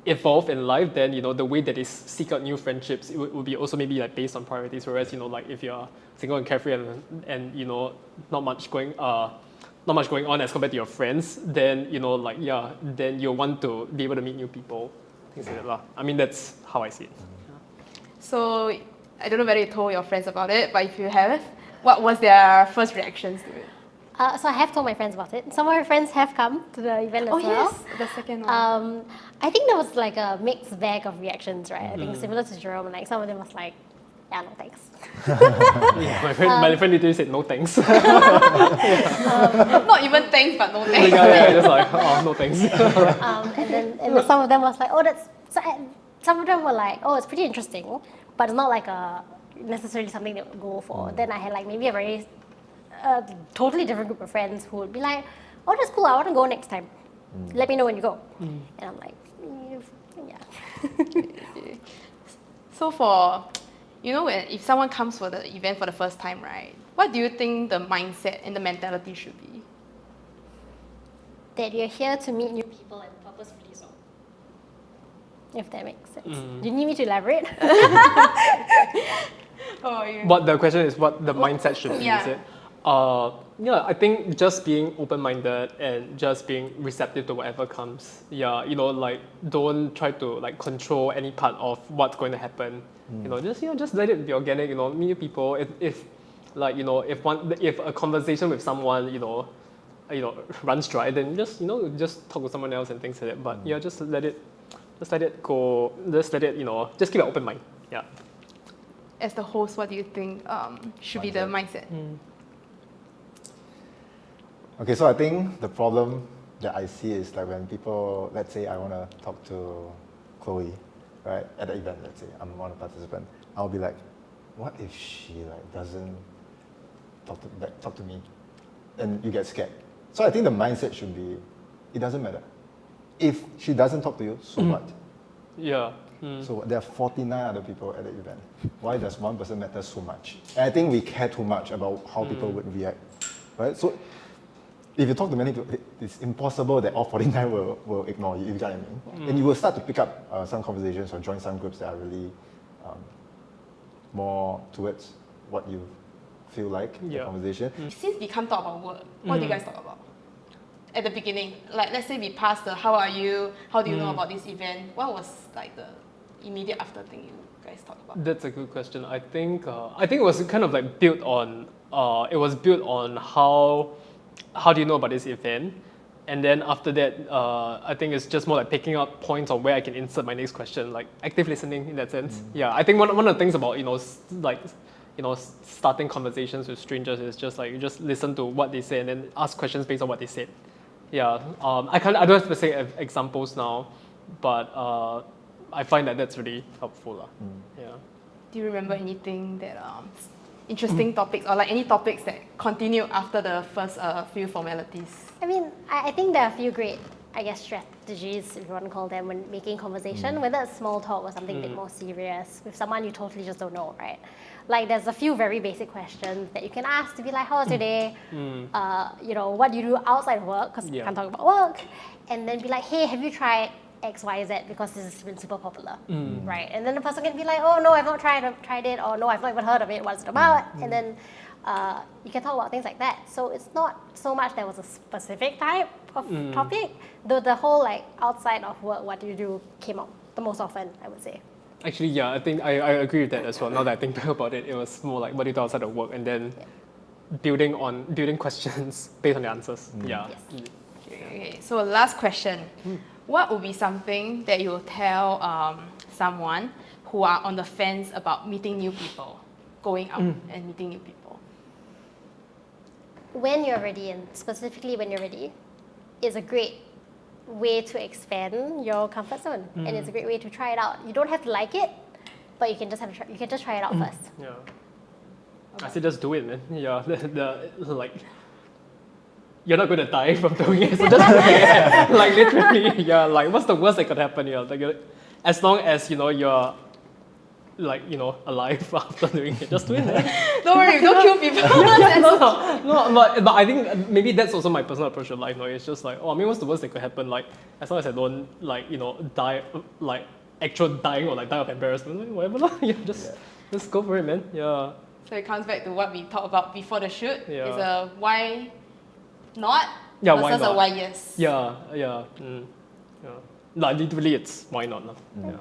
evolve in life, then the way that they seek out new friendships, it would be also maybe like based on priorities. Whereas if you're single and carefree and not much going on as compared to your friends, then then you'll want to be able to meet new people, things like that. I mean, that's how I see it. So I don't know whether you told your friends about it, but if you have, what was their first reactions to it? So I have told my friends about it. Some of my friends have come to the event as well. Yes, the second one. I think there was like a mixed bag of reactions, right? I think similar to Jerome, like some of them was like, yeah, no thanks. My friend literally said no thanks. Not even thanks, but no thanks. Just like, oh, no thanks. And then some of them was like, some of them were like, oh, it's pretty interesting, but it's not like necessarily something they would go for. Then I had like maybe a totally different group of friends who would be like, oh, that's cool, I want to go next time. Let me know when you go. And I'm like, yeah. So for, if someone comes for the event for the first time, right, what do you think the mindset and the mentality should be? That you're here to meet new people and purposefully so. If that makes sense. Do you need me to elaborate? But the question is what the mindset should be, is it? I think just being open-minded and just being receptive to whatever comes. Yeah, don't try to control any part of what's going to happen. Just let it be organic. Meet new people. If a conversation with someone runs dry, then just talk with someone else and things like that. But just let it go. Just let it just keep an open mind. Yeah. As the host, what do you think should be the mindset? Okay, so I think the problem that I see is like when people, let's say I want to talk to Chloe, right, at the event, let's say I'm one of the participants, I'll be like, what if she doesn't talk to me? And you get scared. So I think the mindset should be, it doesn't matter. If she doesn't talk to you, so what? Yeah. So there are 49 other people at the event. Why does one person matter so much? And I think we care too much about how people would react, right? So if you talk to many people, it's impossible that all 49 will ignore you, you get what I mean? And you will start to pick up some conversations or join some groups that are really more towards what you feel like, the conversation. Since we can't talk about work, what do you guys talk about? At the beginning, let's say we passed the how are you, how do you know about this event? What was the immediate after thing you guys talked about? That's a good question. I think it was kind of built on how do you know about this event, and then after that I think it's just more picking up points on where I can insert my next question, active listening in that sense. Yeah, I think one of the things about starting conversations with strangers is just you just listen to what they say and then ask questions based on what they said. Yeah, I don't have specific examples now, but I find that that's really helpful. Yeah. Do you remember anything that interesting topics or any topics that continue after the first few formalities? I mean, I think there are a few great, strategies, if you want to call them, when making conversation, whether it's small talk or something a bit more serious with someone you totally just don't know, right? There's a few very basic questions that you can ask to be like, how was your day? What do you do outside of work? Because you can't talk about work. And then be like, hey, have you tried X, Y, Z? Because this has been super popular, right? And then the person can be like, oh no, I've not tried it, or no, I've not even heard of it. What's it about? And then you can talk about things like that. So it's not so much there was a specific type of topic, though the whole like outside of work, what do you do came up the most often, I would say. Actually, yeah, I think I agree with that as well. Now that I think back about it, it was more like what do you do outside of work, and then building questions based on the answers. Yeah. Yes. Okay, so last question. What would be something that you will tell someone who are on the fence about meeting new people, going out and meeting new people? When you're ready, and specifically when you're ready, is a great way to expand your comfort zone, and it's a great way to try it out. You don't have to like it, but you can just try it out first. Yeah. I say just do it, man. Yeah. Like you're not gonna die from doing it, so just do it. Like literally, yeah. Like what's the worst that could happen? Yeah. Like as long as you're like alive after doing it, just do it. Don't worry, don't kill people. No, but I think maybe that's also my personal approach to life. No, it's just like, I mean, what's the worst that could happen? Like, as long as I don't die, like actual dying or like die of embarrassment, whatever. Yeah, just go for it, man. Yeah. So it comes back to what we talked about before the shoot. Yeah. It's a why not why versus not? a why yes. Yeah. Like literally, it's why not? No? Yeah.